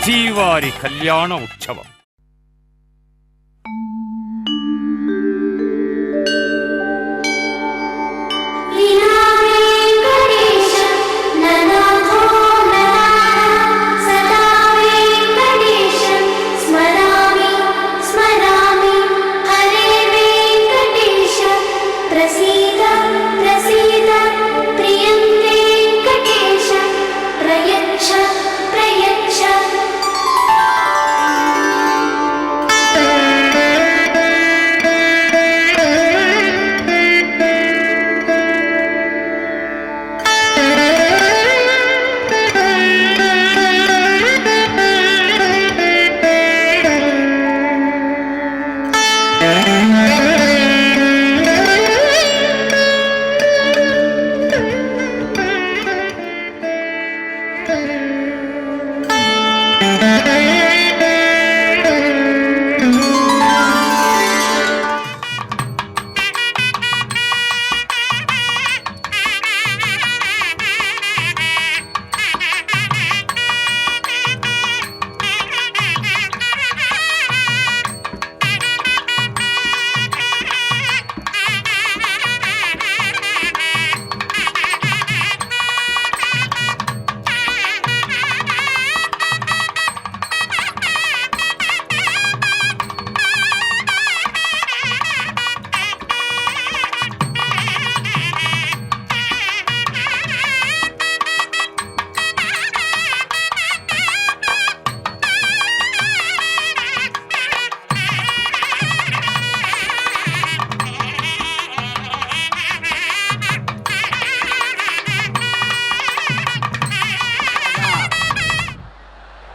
శ్రీవారి కళ్యాణ ఉత్సవం.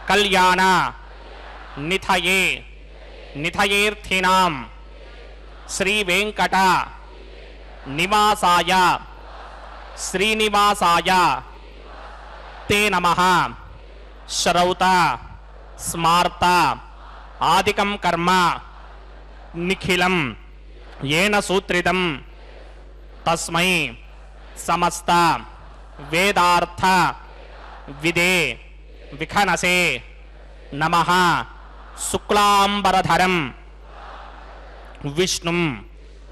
कल्याण निथये निथयेऽर्थिनां श्री वेंकट निवासाय श्रीनिवासाय ते नमः। श्रौत स्मार्त आदिकं कर्म निखिलं येन सूत्रितं तस्मै समस्त वेदार्थ विदे विखनसे नमः। शुक्लांबरधरं विष्णुं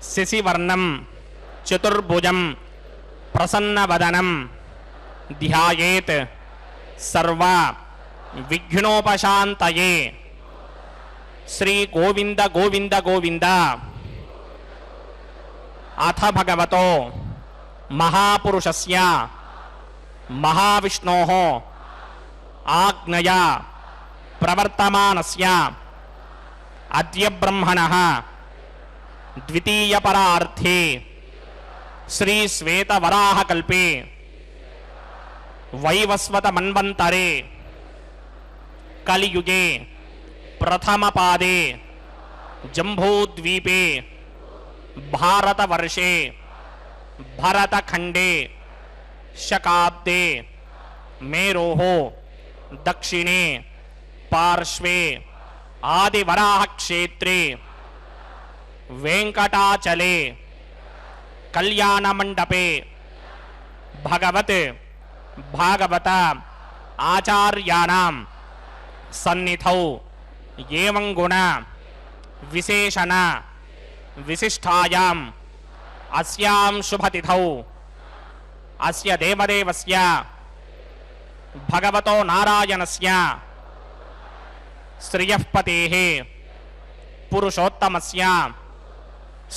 शशिवर्णं चतुर्भुजं प्रसन्नवदनं ध्यायेत् सर्व विघ्नोपशान्तये। श्री गोविंद गोविंद गोविंद। अथ भगवतो महापुरुषस्य महाविष्णोः आज्ञया प्रवर्तमानस्य अद्य ब्रह्मणः द्वितीयपरार्थे श्री श्वेतवराहकल्पे वैवस्वत मन्वन्तरे कलियुगे प्रथमपादे जम्बूद्वीपे भारतवर्षे भरतखण्डे शकाब्दे मेरोः दक्षिणे पार्श्वे आदिवराह क्षेत्रे वेंकटाचले कल्याण मंडपे भगवत भागवत आचार्याणां सन्निधौ एवं गुण विशेषण विशिष्टायाम् अस्यां शुभतिथौ अस्य देवदेवस्य भगवतो नारायणस्य श्रियःपतेः पुरुषोत्तमस्य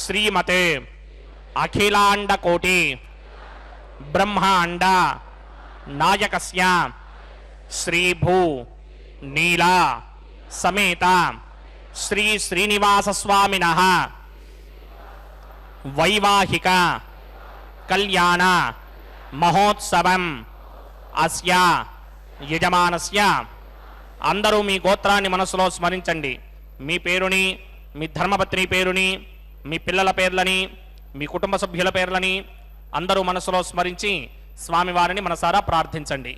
श्रीमते अखिलांडकोटि ब्रह्मांड नायकस्य श्रीभू नीला समेत श्री श्रीनिवास स्वामिनः वैवाहिक कल्याण महोत्सवम् అస్య యజమానస్య. అందరూ మీ గోత్రాన్ని మనసులో స్మరించండి. మీ పేరుని, మీ ధర్మపత్ని పేరుని, మీ పిల్లల పేర్లని, మీ కుటుంబ సభ్యుల పేర్లని అందరూ మనసులో స్మరించి స్వామివారిని మనసారా ప్రార్థించండి.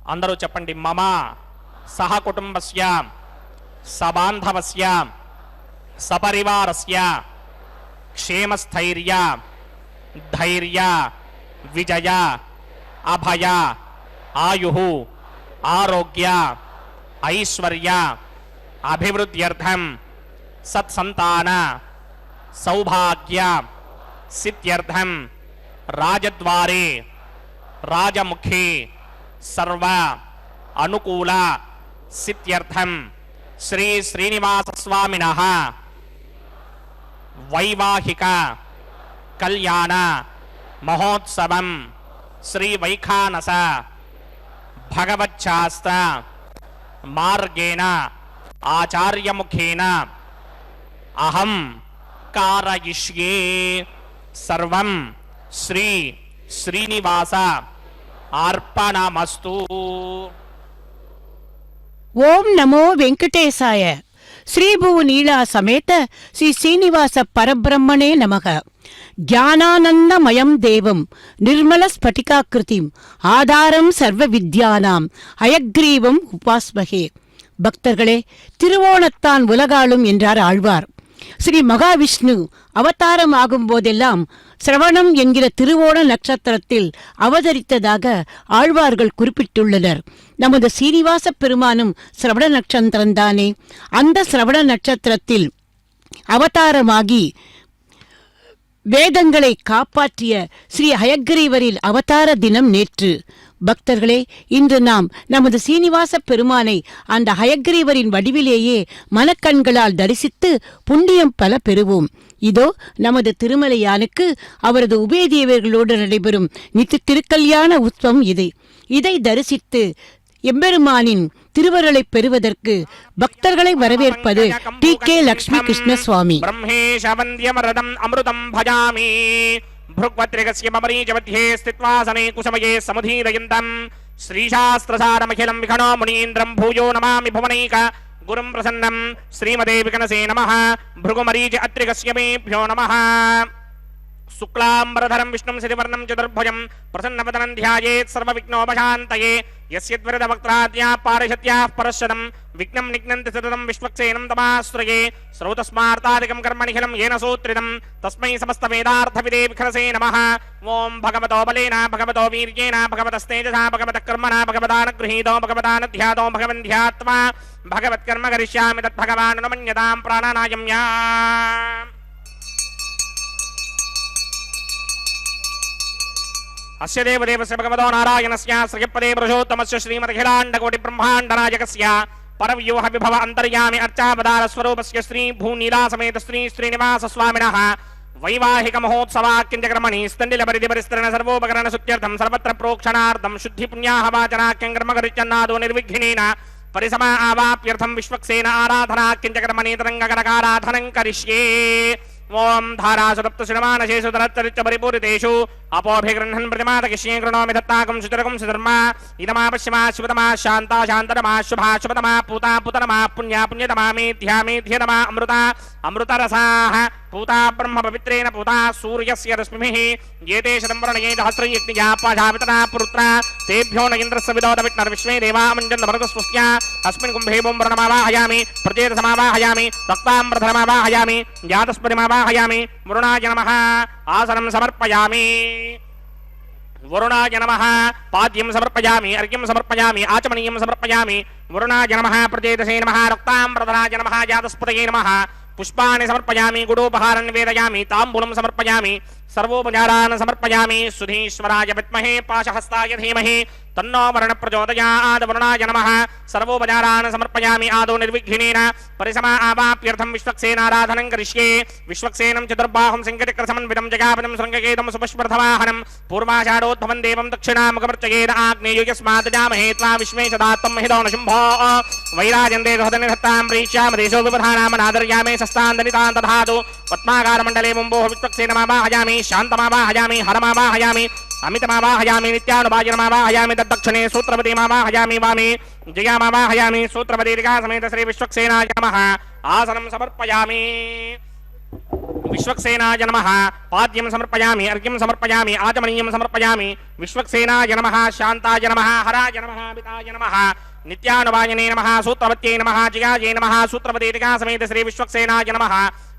అందరూ చెప్పండి. మమ సహ కుటుంబస్య సబాంధవస్య సపరివారస్య క్షేమస్థైర్య ధైర్య విజయ అభయ ఆయు ఆరోగ్య ఐశ్వర్య అభివృద్ధ్యర్థం సత్సంతాన సౌభాగ్య సిద్ధ్యర్థం రాజద్వారే రాజముఖే సర్వ అనుకూల సిద్ధ్యర్థం శ్రీ శ్రీనివాస స్వామినః వైవాహిక కళ్యాణ మహోత్సవం శ్రీ వైఖానస భగవచ్ఛాస్త్ర మార్గేణ ఆచార్యముఖేన అహం కారయిష్యే సర్వం శ్రీ శ్రీనివాస అర్పణమస్తు. ఓం నమో వెంకటేశాయ. శ్రీభువనీళా సమేత శ్రీ శ్రీనివాస పరబ్రహ్మణే నమః. జ్ఞానానందమయం దేవం నిర్మల స్ఫటికాకృతిం ஆதாரம் சர்வ வித்யானாம் அயக்ரீவம் உபாஸ்மகே. பக்தர்களே, திருவோணத்தான் உலகாளும் என்றார் ஆழ்வார். ஸ்ரீ மகாவிஷ்ணு அவதாரம் ஆகும் போதெல்லாம் சிரவணம் என்கிற திருவோண நட்சத்திரத்தில் அவதரித்ததாக ஆழ்வார்கள் குறிப்பிட்டுள்ளனர். நமது சீனிவாச பெருமானும் சிரவண நட்சத்திரம்தானே. அந்த சிரவண நட்சத்திரத்தில் அவதாரமாகி வேதங்களை காப்பாற்றிய ஸ்ரீ ஹயக்ரீவரில் அவதார தினம் நேற்று. பக்தர்களே, இன்று நாம் நமது சீனிவாச பெருமானை அந்த ஹயக்ரீவரின் வடிவிலேயே மனக்கண்களால் தரிசித்து புண்ணியம் பல பெறுவோம். இதோ நமது திருமலையானுக்கு அவரது உபயதேவர்களோடு நடைபெறும் நித்திய திருக்கல்யாண உற்சவம் இது. இதை தரிசித்து எம்பெருமானின் திருவருளை பெறுவதற்கு பக்தர்களை வரவேற்பது டி.கே. லட்சுமி கிருஷ்ண சுவாமி. அமிர்தம் பஜாமி భృగ్వత్రిగస్య మమరీజమధ్యే స్థిత్వాసనే కుశమయే సముధీరయంతం శ్రీశాస్త్రసారమఖిలం విఖణో మునీంద్రం భూయో నమామి భువనైక గురుం ప్రసన్నం శ్రీమదే వికనసే నమః. భృగుమరీజ అత్రిగస్య మేభ్యో నమః. శుక్లాంబరధరం విష్ణుం శశివర్ణం చతుర్భుజం ప్రసన్నవదనం ధ్యాయేత్ సర్వవిఘ్నోపశాంతయే. యస్యద్విరదవక్త్రాద్యా పారిషత్యాః పరశ్చదం విఘ్నం నిఘ్నంతి సతతం విశ్వక్సేనం తమాశ్రయే. శ్రౌతస్మార్తాదికం కర్మనిఖిలం येन సూత్రితం తస్మై సమస్తవేదార్థవిదే విఖరసే నమః. ఓం భగవతో బలేన భగవతో వీర్యేణ భగవతస్తేజసా భగవతః కర్మణా భగవదానుగృహీతో భగవదానుధ్యాతో భగవన్ ధ్యాత్వా భగవత్కర్మ కరిష్యామి తద్భగవానుమన్యతాం ప్రాణానాయమ్యా. అస్య దేవదేవస్య భగవతో నారాయణస్య శ్రీపదే పురుషోత్తమస్య శ్రీమదఖిలాండకోటి బ్రహ్మాండనాయకస్య పరవ్యూహ విభవ అంతర్యామి అర్చావతార స్వరూపస్య శ్రీ భూనీలా సమేత శ్రీ శ్రీనివాస స్వామినః వైవాహిక మహోత్సవాక్యంచక్రమణి స్థండిల పరిధి పరిస్తరణ సర్వోపకరణ శుద్ధ్యర్థం సర్వత్ర ప్రోక్షణార్థం శుద్ధి పుణ్యాహ వాచనాఖ్యం కర్మకరిచన్నాదో నిర్విఘ్నేన పరిసమా ఆవాప్యర్థం విశ్వక్సేన ఆరాధనాక్యంచక్రమణి తరంగకనకారాధనం కరిష్యే. ఓం ధారాసుతప్తశిరమానశేషు తరచ్చరిచ్చ పరిపూరితేషు అపోభిగృహన్ ప్రతిమాతకిష్యే కృణోమి దత్తాకం సుచరకం సుధర్మ ఇదమా పశ్చిమా శుభతమా శాంతా శాంతరమా శుభా శుభతమా పూతా పుతరమా పుణ్యా పుణ్యతమా మేధ్యా మేధ్యతమా అమృత అమృతరసాః పూతా బ్రహ్మ పవిత్రేణ పూతా సూర్యస్య రశ్మిభిః ఏతే శతం వరుణయే సహస్రయజ్ఞయా పాశావితనా పురుత్ర తేభ్యో న ఇంద్రస్య విదోద విష్ణర్ విశ్వే దేవామంజన్ భరతస్వస్య అస్మిన్ కుంభే బొం వరుణమావాహయామి ప్రచేతసమావాహయామి రక్తాంబరధరమావాహయామి జాతస్పతిమావాహయామి వరుణాయ నమః. ఆసనం సమర్పయామి. వరుణాయ నమః. పాద్యం సమర్పయామి. అర్ఘ్యం సమర్పయామి. ఆచమనీయం సమర్పయామి. వరుణాయ నమః. ప్రచేతసే నమః. రక్తాంబరధరాయ నమః. జాతస్పతయే నమః. పుష్పాన్ని సమర్పయామి. గుడోపహారం నివేదయామి. తాంబూలం సమర్పయామి. సర్వోపచారాన్ సమర్పయామి. సుధీశ్వరాయ విద్మహే పాశహస్తాయ ధీమహి తన్నో వరుణ ప్రచోదయాద్. వరుణాయ నమః. సర్వోపచారాన్ సమర్పయామి. ఆదో నిర్విఘ్నేన పరిసమా ఆవాప్యర్థం విశ్వక్సేనారాధనం కరిష్యే. విశ్వక్సేనం చతుర్బాహుం సంకటకరసమన్వితం జగాపదం శృంగకేతం సుపుష్పర్ధవాహనం పూర్వాషాఢోద్భవం దేవం దక్షిణాముఖమర్చయేద ఆగ్నేయో యస్మాత్ జామహే త్వా విశ్వే సదాత్తం మహిదో న శంభో. వైరాజందే సహదనిధత్తాం ప్రీష్యామ దేశో వివధానామనాదర్యామే సస్తాందనితాం తధాతు. పద్మాకారమండలే ముంబోః విశ్వక్సేనమావాహయామి. శాంతమావాహయామి. హరమావాహయామి. అమితమావాహయామి. నిత్యానుభాజనమావాహయామి. తద్దక్షిణే సూత్రవతీమావాహయామి. వామే జయామావాహయామి. సూత్రవతీరికా సమేత శ్రీ విశ్వక్సేనాయ నమః. ఆసనం సమర్పయామి. విశ్వక్సేనాయ నమః. పాద్యం సమర్పయామి. అర్ఘ్యం సమర్పయామి. ఆచమనీయం సమర్పయామి. విశ్వక్సేనాయ నమః. శాంతాయ నమః. హరాయ నమః. పితాయ నమః. నిత్యానుభాజనే నమః. సూత్రవత్యై నమః. జయాయై నమః. సూత్రవతీరికా సమేత శ్రీ విశ్వక్సేనాయ నమః.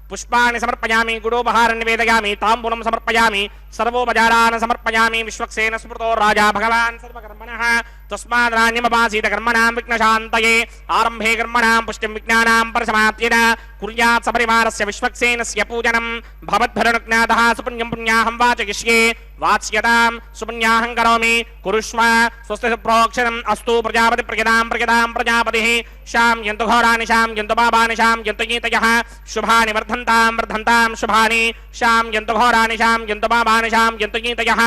पुष्पाणि समर्पयामि गुडोपहारं निवेदयामि ताम्बूलं समर्पयामि सर्वोपचारान् समर्पयामि विश्वक्सेन स्मृतो राजा भगवान् सर्वकर्मणः तस्माद्राण्यमपासीत कर्मणां विघ्नशान्तये आरम्भे कर्मणां पुष्टिं विज्ञानां परसमाप्त्येन कुर्यात् सपरिवारस्य विश्वक्सेनस्य पूजनं भवद्भरणज्ञातः सुपुण्यं पुण्याहं वाचयिष्ये वाच्यतां सुपुण्याहं करोमि कुरुष्व स्वस्ति प्रोक्षरम् अस्तु प्रजापति प्रजदां प्रजापतिः शां यन्तु घोराणि शां यन्तु पापानि शां यन्तु गीतयः शुभानि वर्धन्तां शुभानि शां यन्तु घोराणि शां यन्तु पापानि शां यन्तु गीतयः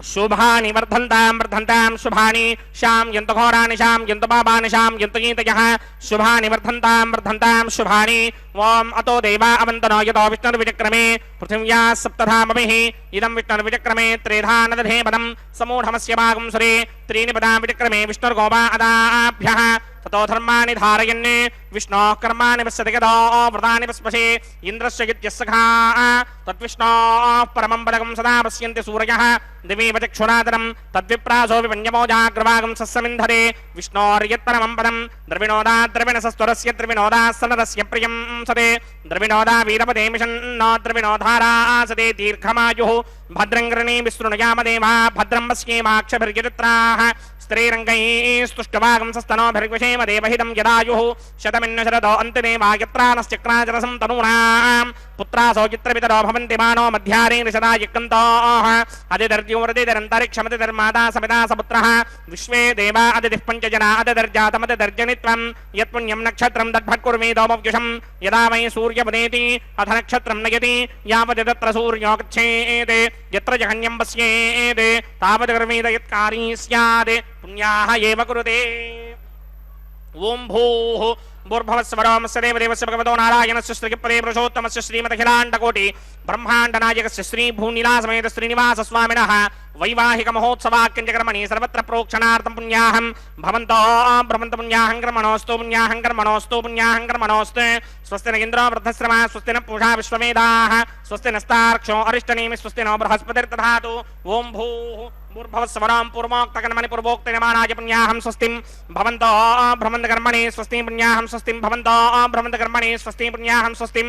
शुभानि वर्धन्तां शुभानि शां यन्तु घोराणि शां यन्तु पापानि शां यन्तु गीतयः शुभानि वर्धन्तां शुभानि ओम अतो देवा अवन्तनो यतो विष्णुर्विचक्रमे पृथिव्याः सप्तधामभिः इदं विष्णुर्विचक्रमे त्रिधा नदधे पदं समूढमस्य भागं सुरे त्रीणि पदां विचक्रमे विष्णुर्गोपा अदाभ्यः ततो धर्माणि धारयन् विष्णोः कर्माणि पश्यति गतो व्रतानि पस्पशे इन्द्रस्य गित्यस्सखाः तद्विष्णोः परमं पदकं सदा पश्यन्ति सूरयः दिवि वचक्षुरातरं तद्विप्रासो विपन्यमोजाग्रवागं सस्समिन्धरे विष्णोर्यत्परमं पदं द्रविणोदाद्रविणसस्वरस्य द्रविणोदासनरस्य प्रियं सदे द्रविणोदा वीरपदे मिषन्नो द्रविणोधारासदे दीर्घमायुः भद्रं गृणी विस्तृणुयामदेवा भद्रं पश्येमाक्षभिर्यजत्राः स्त्रीरङ्गैस्तुष्टवागं सस्तनोभिर्विषेम देवहितं यदायुः शतमिन्न शरदो अन्तिदेवा यत्रानश्चक्राचरसं तनूनां पुत्रासो चित्रपितरो भवन्ति मानो मध्यारे निषदा यक्कन्तोः अदिदर्द्योरदिदरन्तरिक्षमदिदर्माता सपिता सपुत्रः विश्वे देवा अदितिः पञ्चजना अदिदर्जातमदिदर्जनित्वं यत्पुण्यं नक्षत्रं तद्भट्कुर्मेदोमव्युषं यदा वै सूर्यपदेति अथ नक्षत्रं नयति यावत् तत्र सूर्यो गच्छेत् यत्र जघन्यं पश्येत् तावत् कर्मेद यत्कारी स्यात् पुण्याः एव कुरुते ओम भूः भूर्भुवस्वरमस्य देवदेवस्य भगवतो नारायणस्य श्रीपदे पुरुषोत्तमस्य श्रीमदखिलाण्डकोटि ब्रह्माण्डनायकस्य श्रीभूनिलासमेत श्रीनिवासस्वामिनः वैवाहिक महोत्सवाक्यञ्चकर्मणि सर्वत्र प्रोक्षणार्थं पुण्याहं भवन्तो पुण्याहं कर्मणोऽस्तु स्वस्ति न इन्द्रो वृद्धश्रमः स्वस्ति न पूषा विश्ववेदाः स्वस्ति नस्तार्क्ष्यो अरिष्टनेमि स्वस्ति नो बृहस्पतिर्दधातु ओम भूः भूर्भुवस्वरं पूर्वोक्तकर्मणि पूर्वोक्तनिमानाय पुण्याहं स्वस्तिं भवन्तो ब्रह्मन्दकर्मणि स्वस्तिं पुण्याहं स्वस्तिं भवन्तो ब्रह्मन्दकर्मणि स्वस्तिं पुण्याहं स्वस्तिं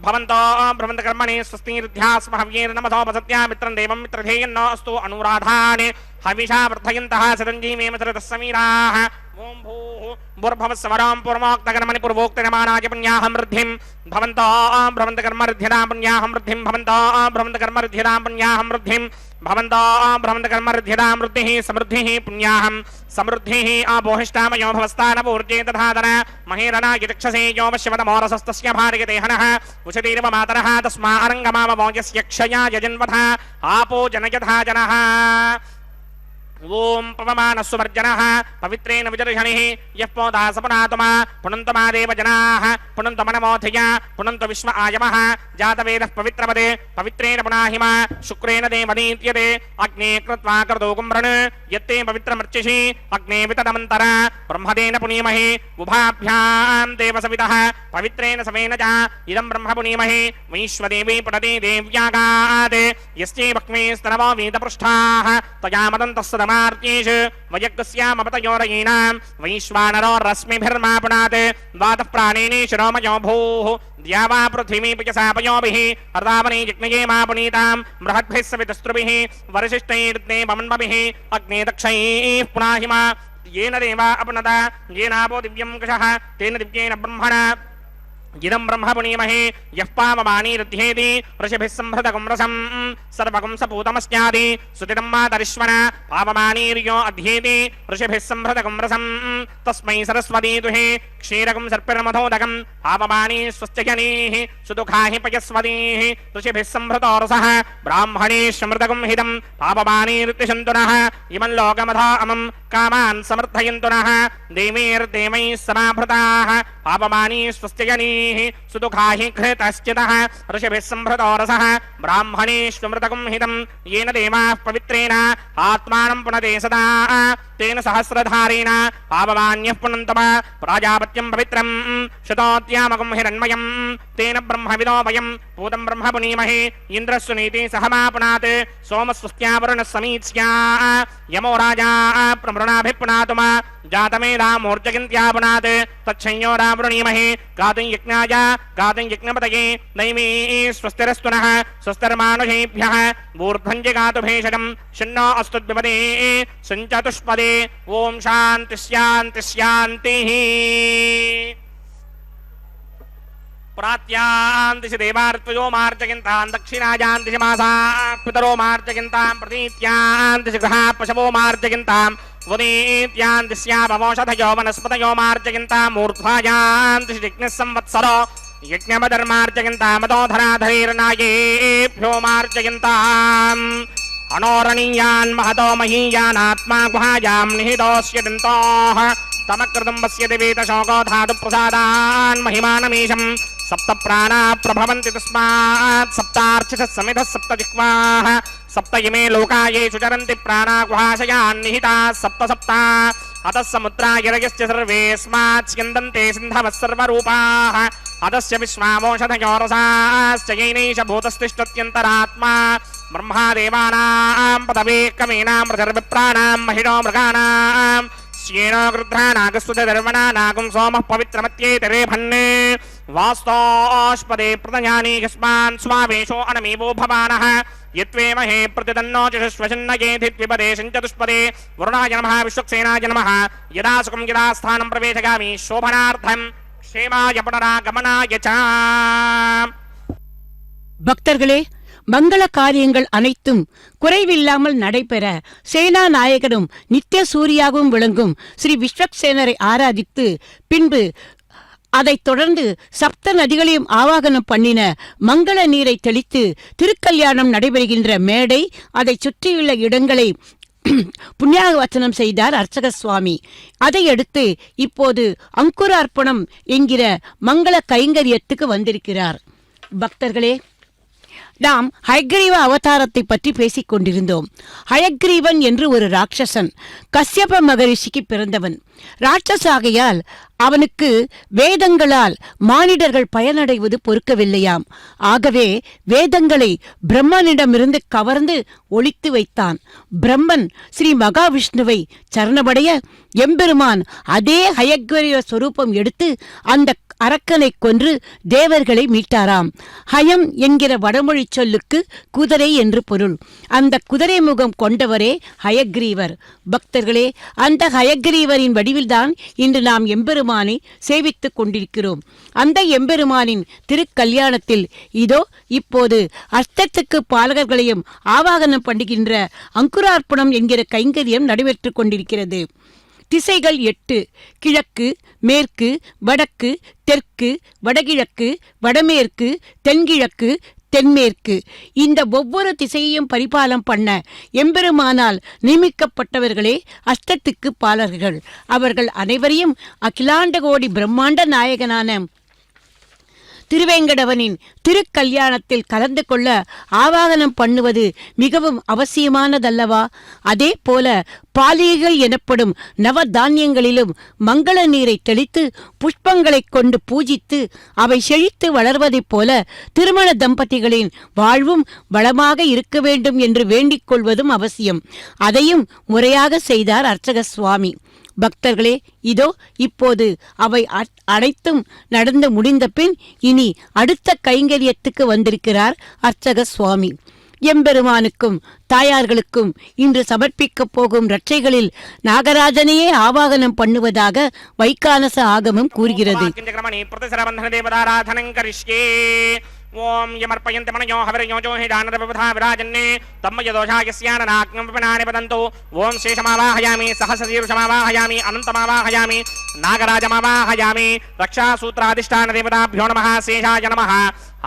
भवन्तो ब्रह्मन्दकर्मणि स्वस्तिर्ध्यास्महव्येर्नमथोपसत्या मित्रं देवं मित्रधेयन्नो अस्तु अनुराधान् हविषा वर्धयन्तः सदञ्जीवेम समीराः ओम भूः भूर्भुवस्वरं पूर्वोक्तकर्मणि पूर्वोक्तनिमानाय पुण्याहं वृद्धिं भवन्तो ब्रह्मन्दकर्मऋद्ध्यतां पुण्याहं वृद्धिं भवन्तो ब्रह्मन्दकर्मऋद्ध्यतां पुण्याहं वृद्धिं भवन्तो ब्रह्मन्दकर्मऋद्ध्यतां वृद्धिः समृद्धिः पुण्याहं समृद्धिः आबोहिष्टामयो भवस्तानपूर्जे तथादन महेरनायचक्षसे यो पश्यवतमोरसस्तस्य भार्यते हनः उषतीर्व मातरः तस्मा अरङ्गमावमोजस्य क्षया यजन्वथ आपो जनयथा जनः ओम पवमानस्वर्जनः पवित्रेण विजर्षणिः यः पोदा सपनातमा पुनन्तु मा देवजनाः पुनन्तु मनमोधिया पुनन्तु विश्व आयमः जातवेदः पवित्रपदे पवित्रेण पुनाहिमा शुक्रेण देवदीत्यते अग्ने कृत्वा कर्दो कुम्भृन् यत्ते पवित्रमर्चिषि अग्ने विततमन्तर ब्रह्मदेन पुनीमहि उभाभ्यां देवसवितः पवित्रेण समेन च इदं ब्रह्म पुनीमहि वैश्वदेवी पठति देव्यागात् यस्यै भक्मे स्तनवो वीतपृष्ठाः तया मदन्तः वयज्ञस्यामपतयोरयीणां वैश्वानरो रश्मिभिर्मापुनात् द्वातः प्राणेन शिरोमयो भूः द्यावा पृथिवी पयसापयोभिः अर्धावने यज्ञये मापुनीतां बृहद्भिः सवितस्त्रुभिः वरिशिष्टैर्देवमन्मभिः अग्ने दक्षैः पुनाहिमा येन देवा अपनत येनापो दिव्यं कुशः तेन दिव्येन ब्रह्मणा इदं ब्रह्म पुनीमहे यः पावमानीरुध्येति ऋषिभिः संहृतकं रसं सर्वकं सपूतमस्यादि सुतितं मातरिश्वन पावमानीर्यो अध्येति ऋषिभिः संहृतकं रसं तस्मै सरस्वती दुहे क्षीरकं सर्पिर्मधोदकं पावमानी स्वस्त्यजनीः सुदुःखाहि पयस्वतीः ऋषिभिः संहृतो रसः ब्राह्मणेष्वमृतकं हितं पावमानीर्तिशन्तु नः इमं लोकमथा अमं कामान् समर्थयन्तु नः देवैर्देवैः समाभृताः पावमानी स्वस्त्यजनीः सुदुःखाहि घृतश्चितः ऋषिभिः संहृतो रसः ब्राह्मणेष्वमृतकं हितं येन देवाः पवित्रेण आत्मानं पुनते सदा तेन सहस्रधारेण पावमान्यः पुनन्तम प्राजापत्यं पवित्रं शतोत्यामकं हिरण्मयं तेन ब्रह्मविदो वयं पूतं ब्रह्म पुनीमहे इन्द्रस्वनीति सहमापुनात् सोमस्वस्त्या वरुणः समीत्स्या यमो राजा प्रमृणाभिपुनातुम जातमेधामूर्जगिन्त्यापुनात् तच्छंयो रावृणीमहे गातुं यज्ञाय गातुं यज्ञपतये नैमे स्वस्तिरस्तु नः स्वस्तिर्मानुषेभ्यः ऊर्ध्वञ्जगातु भेषजं शन्नो अस्तुद्विपदे सञ्चतुष्पदे ओम शांति शांति शांतिः प्रात्यान्तिश देवार्त्वयो मार्जयन्तां दक्षिणायान्तिश मासा पितरो मार्जयन्तां प्रतीत्यान्तिश गृहा पशवो मार्जयन्तां उदीत्यान्तिस्यामवौषधयो वनस्पतयो मार्जयन्तां ऊर्ध्वायान्तिश यज्ञः संवत्सरो यज्ञमधर्मार्जयन्तामतोधराधरेर्नायेभ्यो मार्जयन्ताम् अनोरणीयान् महतो महीयानात्मा गुहायां निहितोऽस्य दन्तोः तमकृतुम्बस्य दिवेतशोको धातुप्रसादान् महिमानमीशम् सप्त प्राणा प्रभवन्ति तस्मात् सप्तार्चितः समिधः सप्त जिह्वाः सप्त इमे लोका येषु चरन्ति प्राणा गुहाशयान् निहिताः सप्त सप्ता अतः समुद्रा गिरयश्च सर्वेऽस्मात् स्यन्दन्ते सिन्धवः सर्वरूपाः अतस्य विश्वामोषधयो रसाश्च येनैष भूतस्तिष्ठत्यन्तरात्मा ब्रह्मादेवानां पदवेकमेनां मृगर्विप्राणां महिषो मृगाणां श्येनो गृध्रानागस्तुतधर्वणानागुं सोमः पवित्रमत्येतरेभन्ने वास्तोष्पदे प्रतजानि यस्मान् स्वावेशो अनमीवो भवानः यत्वेमहे प्रतिदन्नो चतुष्वशन्नयेधिद्विपदे सञ्चतुष्पदे वरुणाय नमः विश्वक्सेनाय नमः यदा सुखं यदा स्थानं प्रवेशयामि शोभनार्थं क्षेमाय पुनरागमनाय च பக்தர்களே, மங்கள காரியங்கள் அனைத்தும் குறைவில்லாமல் நடைபெற சேனா நாயகனும் நித்திய சூரியாகவும் விளங்கும் ஸ்ரீ விஸ்வக்சேனரை ஆராதித்து பின்பு அதைத் தொடர்ந்து சப்த நதிகளையும் ஆவாகனம் பண்ணின மங்கள நீரை தெளித்து திருக்கல்யாணம் நடைபெறுகின்ற மேடை அதை சுற்றியுள்ள இடங்களை புண்ணியாக வச்சனம் செய்தார் அர்ச்சக சுவாமி. அதையடுத்து இப்போது அங்குரார்ப்பணம் என்கிற மங்கள கைங்கரியத்துக்கு வந்திருக்கிறார். பக்தர்களே, நாம் ஹயக்ரீவ அவதாரத்தை பற்றி பேசிக் கொண்டிருந்தோம். ஹயக்ரீவன் என்று ஒரு ராட்சசன் கஸ்யப மகரிஷிக்கு பிறந்தவன். ராட்சசாகையால் அவனுக்கு வேதங்களால் மானிடர்கள் பயனடைவது பொறுக்கவில்லையாம். ஆகவே வேதங்களை பிரம்மனிடமிருந்து கவர்ந்து ஒளித்து வைத்தான். பிரம்மன் ஸ்ரீ மகாவிஷ்ணுவை சரணமடைய எம்பெருமான் அதே ஹயக்ரீவ ஸ்வரூபம் எடுத்து அந்த அரக்கனை கொன்று தேவர்களை மீட்டாராம். ஹயம் என்கிற வடமொழி சொல்லுக்கு குதிரை என்று பொருள். அந்த குதிரை முகம் கொண்டவரே ஹயக்ரீவர். பக்தர்களே, அந்த ஹயக்ரீவரின் வடிவில்தான் இன்று நாம் எம்பெருமானை சேவித்துக் கொண்டிருக்கிறோம். அந்த எம்பெருமானின் திருக்கல்யாணத்தில் இதோ இப்போது அஷ்டத்துக்கு பாலகர்களையும் ஆவாகனம் பண்ணுகின்ற அங்குரார்ப்பணம் என்கிற கைங்கரியம் நடைபெற்றுக் கொண்டிருக்கிறது. திசைகள் 8: கிழக்கு, மேற்கு, வடக்கு, தெற்கு, வடகிழக்கு, வடமேற்கு, தென்கிழக்கு, தென்மேற்கு. இந்த ஒவ்வொரு திசையையும் பரிபாலம் பண்ண எம்பெருமானால் நியமிக்கப்பட்டவர்களே அஷ்டத்துக்கு பாலர்கள். அவர்கள் அனைவரையும் அகிலாண்ட கோடி பிரம்மாண்ட நாயகனான திருவேங்கடவனின் திருக்கல்யாணத்தில் கலந்து கொள்ள ஆவாகனம் பண்ணுவது மிகவும் அவசியமானதல்லவா? அதே போல பாலிகைகள் எனப்படும் நவதானியங்களிலும் மங்கள நீரை தெளித்து புஷ்பங்களைக் கொண்டு பூஜித்து அவை செழித்து வளர்வதைப் போல திருமண தம்பதிகளின் வாழ்வும் வளமாக இருக்க வேண்டும் என்று வேண்டிக் கொள்வதும் அவசியம். அதையும் முறையாக செய்தார் அர்ச்சக சுவாமி. பக்தர்களே, இதோ இப்போது அவை அனைத்தும் நடந்து முடிந்த பின் இனி அடுத்த கைங்கரியத்துக்கு வந்திருக்கிறார் அர்ச்சக சுவாமி. எம்பெருமானுக்கும் தாயார்களுக்கும் இன்று சமர்ப்பிக்கப் போகும் ரட்சைகளில் நாகராஜனையே ஆவாகனம் பண்ணுவதாக வைகானச ஆகமம் கூறுகிறது. ओम यमर्पयन्ति मनयो हविर्योजो हि दानरविधा विराजन्ने तम्मयदोषायस्याननाग्नं विपणानि पतन्तु ओम शेषमावाहयामि सहस्रशीर्षमावाहयामि अनन्तमावाहयामि नागराजमावाहयामि रक्षासूत्राधिष्ठानदेवताभ्यो नमः शेषाय नमः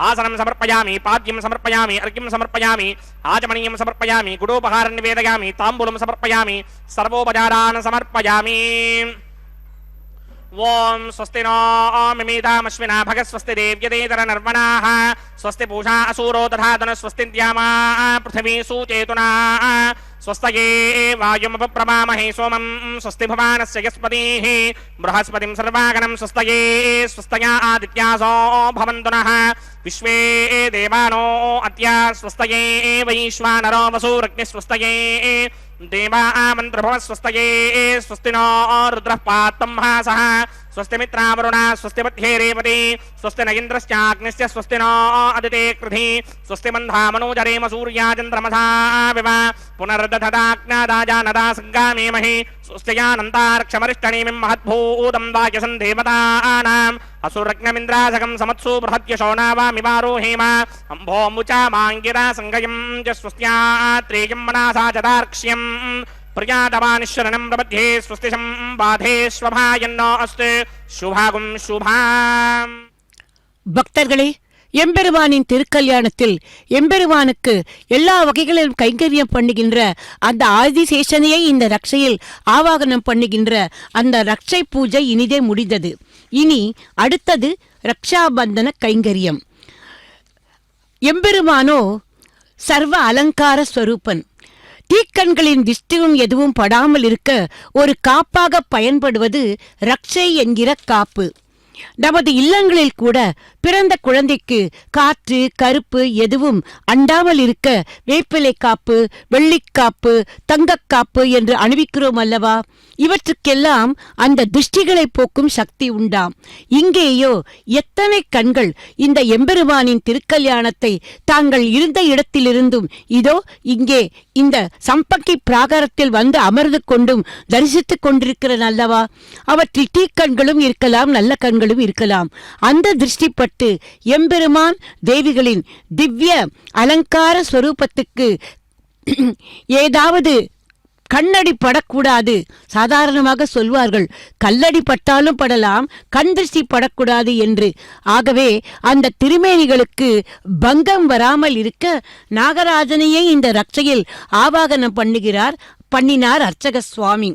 आसनं समर्पयामि पाद्यं समर्पयामि अर्घ्यं समर्पयामि आचमनीयं समर्पयामि गुडोपहारं निवेदयामि ताम्बूलं समर्पयामि सर्वोपचारान् समर्पयामि ओम स्वस्ति नो मिमीतामश्विना भगस्वस्ति देव्यतेतर नर्वणाः स्वस्ति पूषा असूरो तथा धन स्वस्ति द्यामा पृथिवी सुचेतुना स्वस्तये वायुमुपप्रमामहे सोमं स्वस्ति भवानस्य यस्पतिः बृहस्पतिं सर्वागणं स्वस्तये स्वस्तया आदित्यासो भवन्तु नः विश्वे देवानो अद्य स्वस्तये वैश्वानरो वसुरग्निः स्वस्तये देवा आमन्त्रभवस्वस्तये स्वस्ति नो रुद्रः पात्तं हासः स्वस्ति मित्रावरुणा स्वस्ति मध्ये रेवती स्वस्ति न इन्द्रश्चाग्निश्च स्वस्ति नो अदिते कृधि स्वस्ति मन्धामनोजरेम सूर्याचन्द्रमसा विव पुनर्दधदाज्ञादाजानदा सङ्गामेमहि स्वस्त्यानन्तार्क्षमरिष्टणीमिं महद्भूतं वाक्यसन् देवतानाम् असुरग्नमिन्द्रासकं समत्सु बृहद्यशोनावामिवारोहेम अम्भोमुचा माङ्गिरा सङ्गयं च स्वस्त्यात्रेयं मनासा च दार्क्ष्यम् प्रियातमानिश्वरणं प्रबध्ये स्वस्तिशं बाधेष्वभायन्नो अस्तु शुभागुं शुभाम्. பக்தர்களே, எம்பெருமானின் திருக்கல்யாணத்தில் எம்பெருமானுக்கு எல்லா வகைகளிலும் கைங்கரியம் பண்ணுகின்ற அந்த ஆதிசேஷனையை இந்த ரக்ஷையில் ஆவாகனம் பண்ணுகின்ற அந்த ரக்ஷை பூஜை இனிதே முடிந்தது. இனி அடுத்தது ரக்ஷாபந்தன கைங்கரியம். எம்பெருமானோ சர்வ அலங்கார ஸ்வரூபன். தீக்கண்களின் திஷ்டியும் எதுவும் படாமல் இருக்க ஒரு காப்பாக பயன்படுவது ரக்ஷை என்கிற காப்பு. நமது இல்லங்களில் கூட பிறந்த குழந்தைக்கு காற்று கருப்பு எதுவும் அண்டாமல் இருக்க வேப்பிலை காப்பு, வெள்ளிக்காப்பு, தங்கக்காப்பு என்று அணிவிக்கிறோம் அல்லவா? இவற்றுக்கெல்லாம் அந்த திருஷ்டிகளை போக்கும் சக்தி உண்டாம். இங்கேயோ எத்தனை கண்கள் இந்த எம்பெருமானின் திருக்கல்யாணத்தை தாங்கள் இருந்த இடத்திலிருந்தும் இதோ இங்கே இந்த சம்பக்கி பிராகாரத்தில் வந்து அமர்ந்து கொண்டும் தரிசித்துக் கொண்டிருக்கிறன அல்லவா? அவற்றில் தீக்கண்களும் இருக்கலாம், நல்ல கண்களும் இருக்கலாம். அந்த திருஷ்டிப்பட்டு எம்பெருமான் தேவிகளின் திவ்ய அலங்கார ஸ்வரூபத்துக்கு ஏதாவது கண்ணடி படக்கூடாது. சாதாரணமாக சொல்வார்கள், கல்லடி பட்டாலும் படலாம், கண் திருஷ்டி படக்கூடாது என்று. ஆகவே அந்த திருமேனிகளுக்கு பங்கம் வராமல் இருக்க நாகராஜனையே இந்த ரட்சையில் ஆவாகனம் பண்ணினார் அர்ச்சக சுவாமி.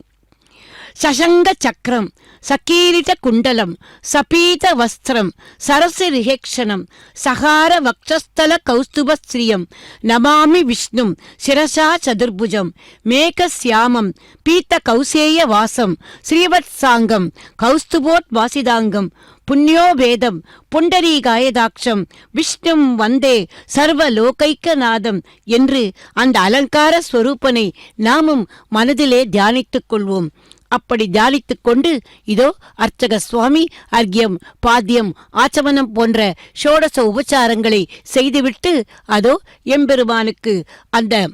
சசங்க சக்கரம், சகீரித குண்டலம், சபீத வஸ்திரம், சரச ரிஹேக்ஷணம், சகார வக்ஷஸ்தல கௌஸ்துபஸ்ரீயம் நமாமி விஷ்ணும் சிரசா சதுர்புஜம் மேகசியாமம் பீத்த கௌசேய வாசம் ஸ்ரீவத்சாங்கம் கௌஸ்துபோத் வாசிதாங்கம் புண்ணியோ வேதம் புண்டரீகாயதாட்சம் விஷ்ணும் வந்தே சர்வலோகைக்கநாதம் என்று அந்த அலங்கார ஸ்வரூபனை நாமும் மனதிலே தியானித்துக் கொள்வோம். அப்படி தியானித்துக் கொண்டு இதோ அர்ச்சக சுவாமி அர்க்கியம், பாத்தியம், ஆச்சமனம் போன்ற ஷோடச உபச்சாரங்களை செய்துவிட்டு அதோ எம்பெருமானுக்கு அந்த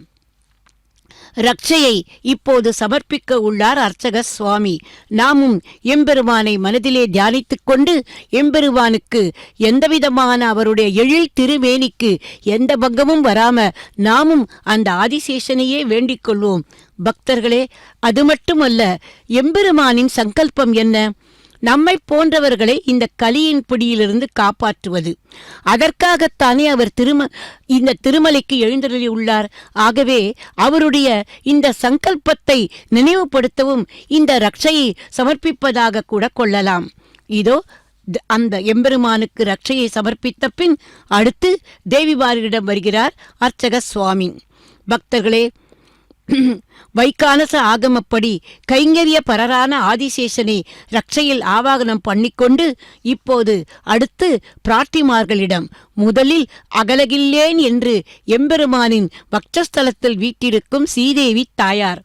ரட்சையை இப்போது சமர்ப்பிக்க உள்ளார் அர்ச்சக சுவாமி. நாமும் எம்பெருமானை மனதிலே தியானித்துக் கொண்டு எம்பெருமானுக்கு எந்தவிதமான அவருடைய எழில் திருமேனிக்கு எந்த பங்கமும் வராம நாமும் அந்த ஆதிசேஷனையே வேண்டிக் கொள்வோம். பக்தர்களே, அது மட்டுமல்ல, எம்பெருமானின் சங்கல்பம் என்ன? நம்மை போன்றவர்களை இந்த கலியின் பிடியிலிருந்து காப்பாற்றுவது. அதற்காகத்தானே அவர் இந்த திருமலைக்கு எழுந்தருளி உள்ளார். ஆகவே அவருடைய இந்த சங்கல்பத்தை நினைவுபடுத்தவும் இந்த ரட்சையை சமர்ப்பிப்பதாக கூட கொள்ளலாம். இதோ அந்த எம்பெருமானுக்கு ரட்சையை சமர்ப்பித்த பின் அடுத்து தேவிமாரிடம் வருகிறார் அர்ச்சக சுவாமி. பக்தர்களே, வைகானச ஆகமப்படி கைங்கரிய பரரான ஆதிசேஷனை ரட்சையில் ஆவாகனம் பண்ணிக்கொண்டு இப்போது அடுத்து பிராட்டிமார்களிடம் முதலில் அகலகில்லேன் என்று எம்பெருமானின் வக்ஷஸ்தலத்தில் வீட்டிருக்கும் ஸ்ரீதேவி தாயார்,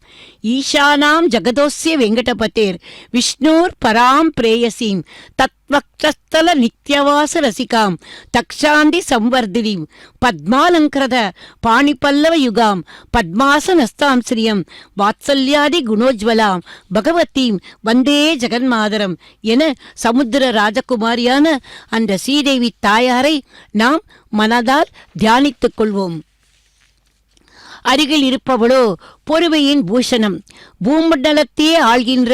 ஈசானாம் ஜகதோஸ்ய வெங்கடபதேர் விஷ்ணோர் பராம் பிரேயசீம் தத்வக்ஷஸ்தல நித்யவாச ரசிகாம் தக்ஷாந்தி சம்வர்தினீம் பத்மாலங்கிருத பாணிபல்லவ யுகாம் பத்மாசனஸ்தாம் ஸ்ரீயம் வாத்சல்யாதி குணோஜ்வலாம் பகவதீம் வந்தே ஜெகன்மாதரம் என சமுத்திர ராஜகுமாரியான அந்த ஸ்ரீதேவி தாயாரை நாம் மனதால் தியானித்துக் கொள்வோம். அருகில் இருப்பவளோ பொறுமையின் பூஷணம், பூமண்டலத்தையே ஆள்கின்ற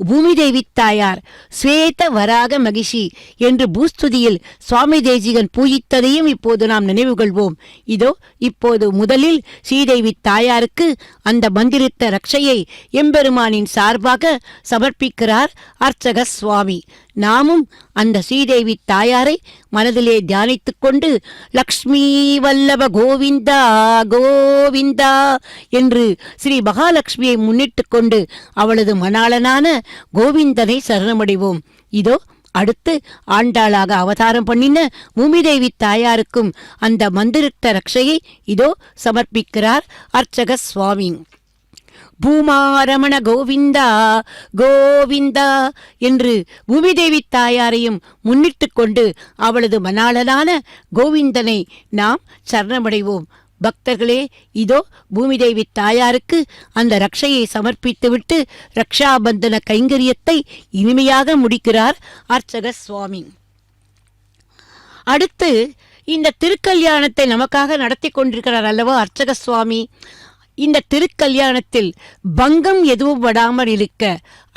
பூமிதேவி தாயார், ஸ்வேத வராக மகிஷி என்று பூஸ்துதியில் சுவாமி தேசிகன் பூஜித்ததையும் இப்போது நாம் நினைவு கொள்வோம். இதோ இப்போது முதலில் ஸ்ரீதேவி தாயாருக்கு அந்த மந்திரித்த ரட்சையை எம்பெருமானின் சார்பாக சமர்ப்பிக்கிறார் அர்ச்சக சுவாமி. நாமும் அந்த ஸ்ரீதேவி தாயாரை மனதிலே தியானித்துக் கொண்டு லக்ஷ்மி வல்லப கோவிந்தா கோவிந்தா என்று ஸ்ரீ மகாலட்சுமியை முன்னிட்டு கொண்டு அவளது மணாளனான கோவிந்தனை சரணமடைவோம். இதோ அடுத்து ஆண்டாளாக அவதாரம் பண்ணின பூமிதேவி தாயாருக்கும் அந்த மந்திரிட்ட ரக்ஷையை இதோ சமர்ப்பிக்கிறார் அர்ச்சக சுவாமி. பூமாரமண கோவிந்தா கோவிந்தா என்று பூமிதேவி தாயாரையும் முன்னிட்டு கொண்டு அவளது மணாளனான கோவிந்தனை நாம் சரணமடைவோம். பக்தர்களே, இதோ பூமிதேவி தாயாருக்கு அந்த ரக்ஷையை சமர்ப்பித்துவிட்டு ரக்ஷாபந்தன கைங்கரியத்தை இனிமையாக முடிக்கிறார் அர்ச்சக சுவாமி. அடுத்து இந்த திருக்கல்யாணத்தை நமக்காக நடத்தி கொண்டிருக்கிறார் அல்லவா அர்ச்சக சுவாமி. இந்த திருக்கல்யாணத்தில் பங்கம் எதுவும் படாமல் இருக்க,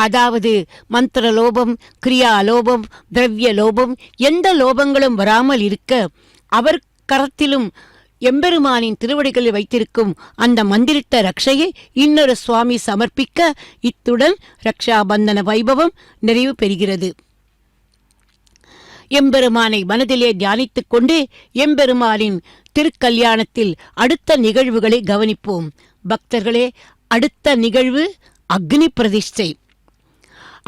அதாவது மந்திர லோபம், கிரியா லோபம், திரவிய லோபம், எந்த லோபங்களும் வராமல் இருக்க அவர் கரத்திலும் எம்பெருமானின் திருவடிகளில் வைத்திருக்கும் அந்த மந்திரிட்ட ரக்ஷையை இன்னொரு சுவாமி சமர்ப்பிக்க இத்துடன் ரக்ஷாபந்தன வைபவம் நிறைவு பெறுகிறது. எம்பெருமானை மனதிலே தியானித்துக் கொண்டு எம்பெருமானின் திருக்கல்யாணத்தில் அடுத்த நிகழ்வுகளை கவனிப்போம். பக்தர்களே, அடுத்த நிகழ்வு அக்னி பிரதிஷ்டை.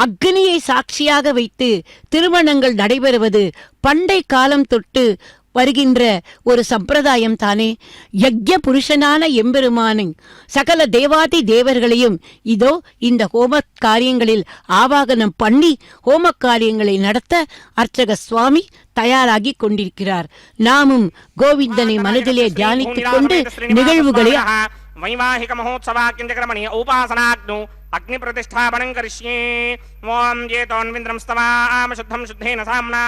அக்னியை சாட்சியாக வைத்து திருமணங்கள் நடைபெறுவது பண்டை காலம் தொட்டு வருகின்ற ஒரு சம்பிரதாயம் தானே. யக்ஞ புருஷனான எம்பெருமானின் சகல தேவாதி தேவர்களையும் இதோ இந்த ஹோம காரியங்களில் ஆவாகனம் பண்ணி ஹோம காரியங்களை நடத்த அர்ச்சக சுவாமி தயாராகி கொண்டிருக்கிறார். நாமும் கோவிந்தனை மனதிலே தியானித்துக் கொண்டு நிகழ்வுகளை वैवाहिक महोत्सवाक्यंजक्रमणीय उपासनाग्नु अग्नि प्रतिष्ठापनं करिष्ये. ओम जेतोन्विन्द्रं स्तवाम शुद्धं शुद्धेन साम्ना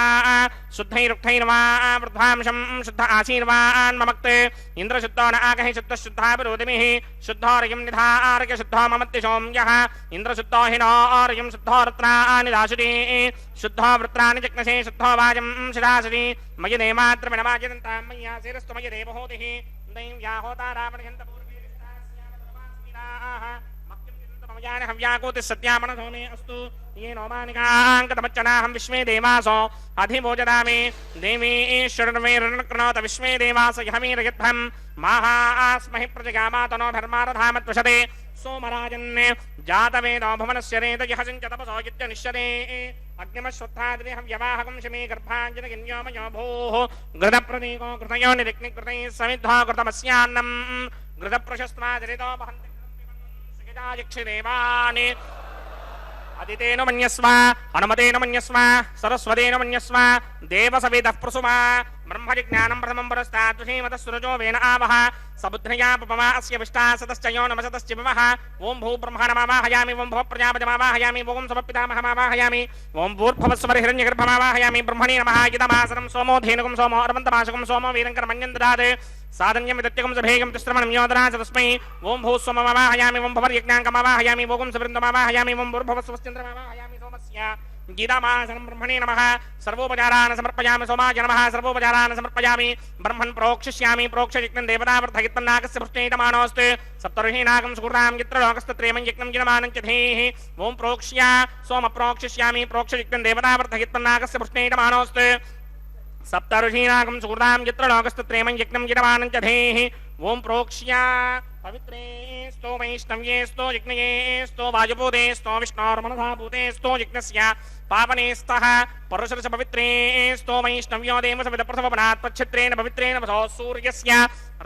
शुद्धैरुक्थैर्वा वृद्धांशं शुद्ध आशीर्वान् ममक्ते इंद्र शुद्धो न आगहि शुद्ध शुद्धा विरोधिमिः शुद्धोर्यं निधार्य शुद्धो ममत्ति सोम्यः इंद्र शुद्धो हि नोर्यं शुद्धो रत्नानि दाशुति शुद्धो वृत्राणि जग्नसे शुद्धो वाजं शिरासुति मयि देवात्रमिणमाजदन्तां मय्या शिरस्तु मयि देवहोतिः दैव्या होता रामणयन्त हव्याकोति सत्यामन सोमे अस्तु ये नोमानिकांकतमच्चनाहं विश्वे देवासो अधिभोजदामि देवी ईश्वरमेरुणकृणोत विश्वे देवास यहमीरयद्भं माहास्महि प्रजगामातनो धर्मारधामत्वशते सोमराजन्ने जातवेदो भुवनस्य रेतयः सिञ्चतपसो यज्ञनिश्यते अग्निमश्वत्थादिहं व्यवाहकं शमे गर्भाञ्जनगिन्योमयो भूः घृतप्रतीको कृतयो निरिग्निकृतैः समिद्धो कृतमस्यान्नं घृतप्रशस्त्वाजरितो वहन्ति देवानि अदितेन मन्यस्व हनुमतेन मन्यस्व सरस्वतेन मन्यस्व देवसवेदः प्रसुमा ब्रह्मजिज्ञानं प्रथमं परस्तात् श्रीमतः वेन आवह सबुद्ध्या पपमा अस्य विष्टासतश्चयो नमसतश्च विमः ओं भू ब्रह्मणमावाहयामि ओं भव प्रजापतिमावाहयामि ओं समपितामहमावाहयामि ओं भूर्भुवस्वर हिरण्यगर्भमावाहयामि ब्रह्मणे नमः इदमासनं सोमो धेनुकं सोमो अरवन्तमाशकं सोमो वीरङ्करमन्यं ददात् साधन्यं विदत्यकं सभेगं तिस्रमणं योदना च तस्मै ओं भूस्वममावाहयामि ओं भवर्यज्ञाङ्कमावाहयामि ओं सवृन्दमावाहयामि ओं भूर्भुवस्वश्चन्द्रमावाहयामि सोमस्य गीतामासनं ब्रह्मणे नमः सर्वोपचारान् समर्पयामि सोमाय नमः सर्वोपचारान् समर्पयामि ब्रह्मन् प्रोक्षिष्यामि प्रोक्षयज्ञं देवतावर्धयित्तन्नागस्य पृष्ठेतमानोऽस्ति सप्तर्षीनागं सुहृदां यत्रलोकस्तत्रेमं यज्ञं गिनमानं च धेः ओं प्रोक्ष्य सोम प्रोक्षिष्यामि प्रोक्षयज्ञं देवतावर्धयित्तन्नागस्य पृष्ठेतमानोऽस्ति सप्तर्षीनागं सुहृदां यत्रलोकस्तत्रेमं यज्ञं गिनमानं च धेः ओं प्रोक्ष्य पवित्रे स्तो वैष्णव्ये स्तो यज्ञये स्तो वायुभूते स्तो विष्णोर्मनसा भूते स्तो यज्ञस्य पावने स्तः परुषरस पवित्रे स्तो वैष्णव्यो देवसविदप्रथमपनात् पच्छित्रेण पवित्रेण वसो सूर्यस्य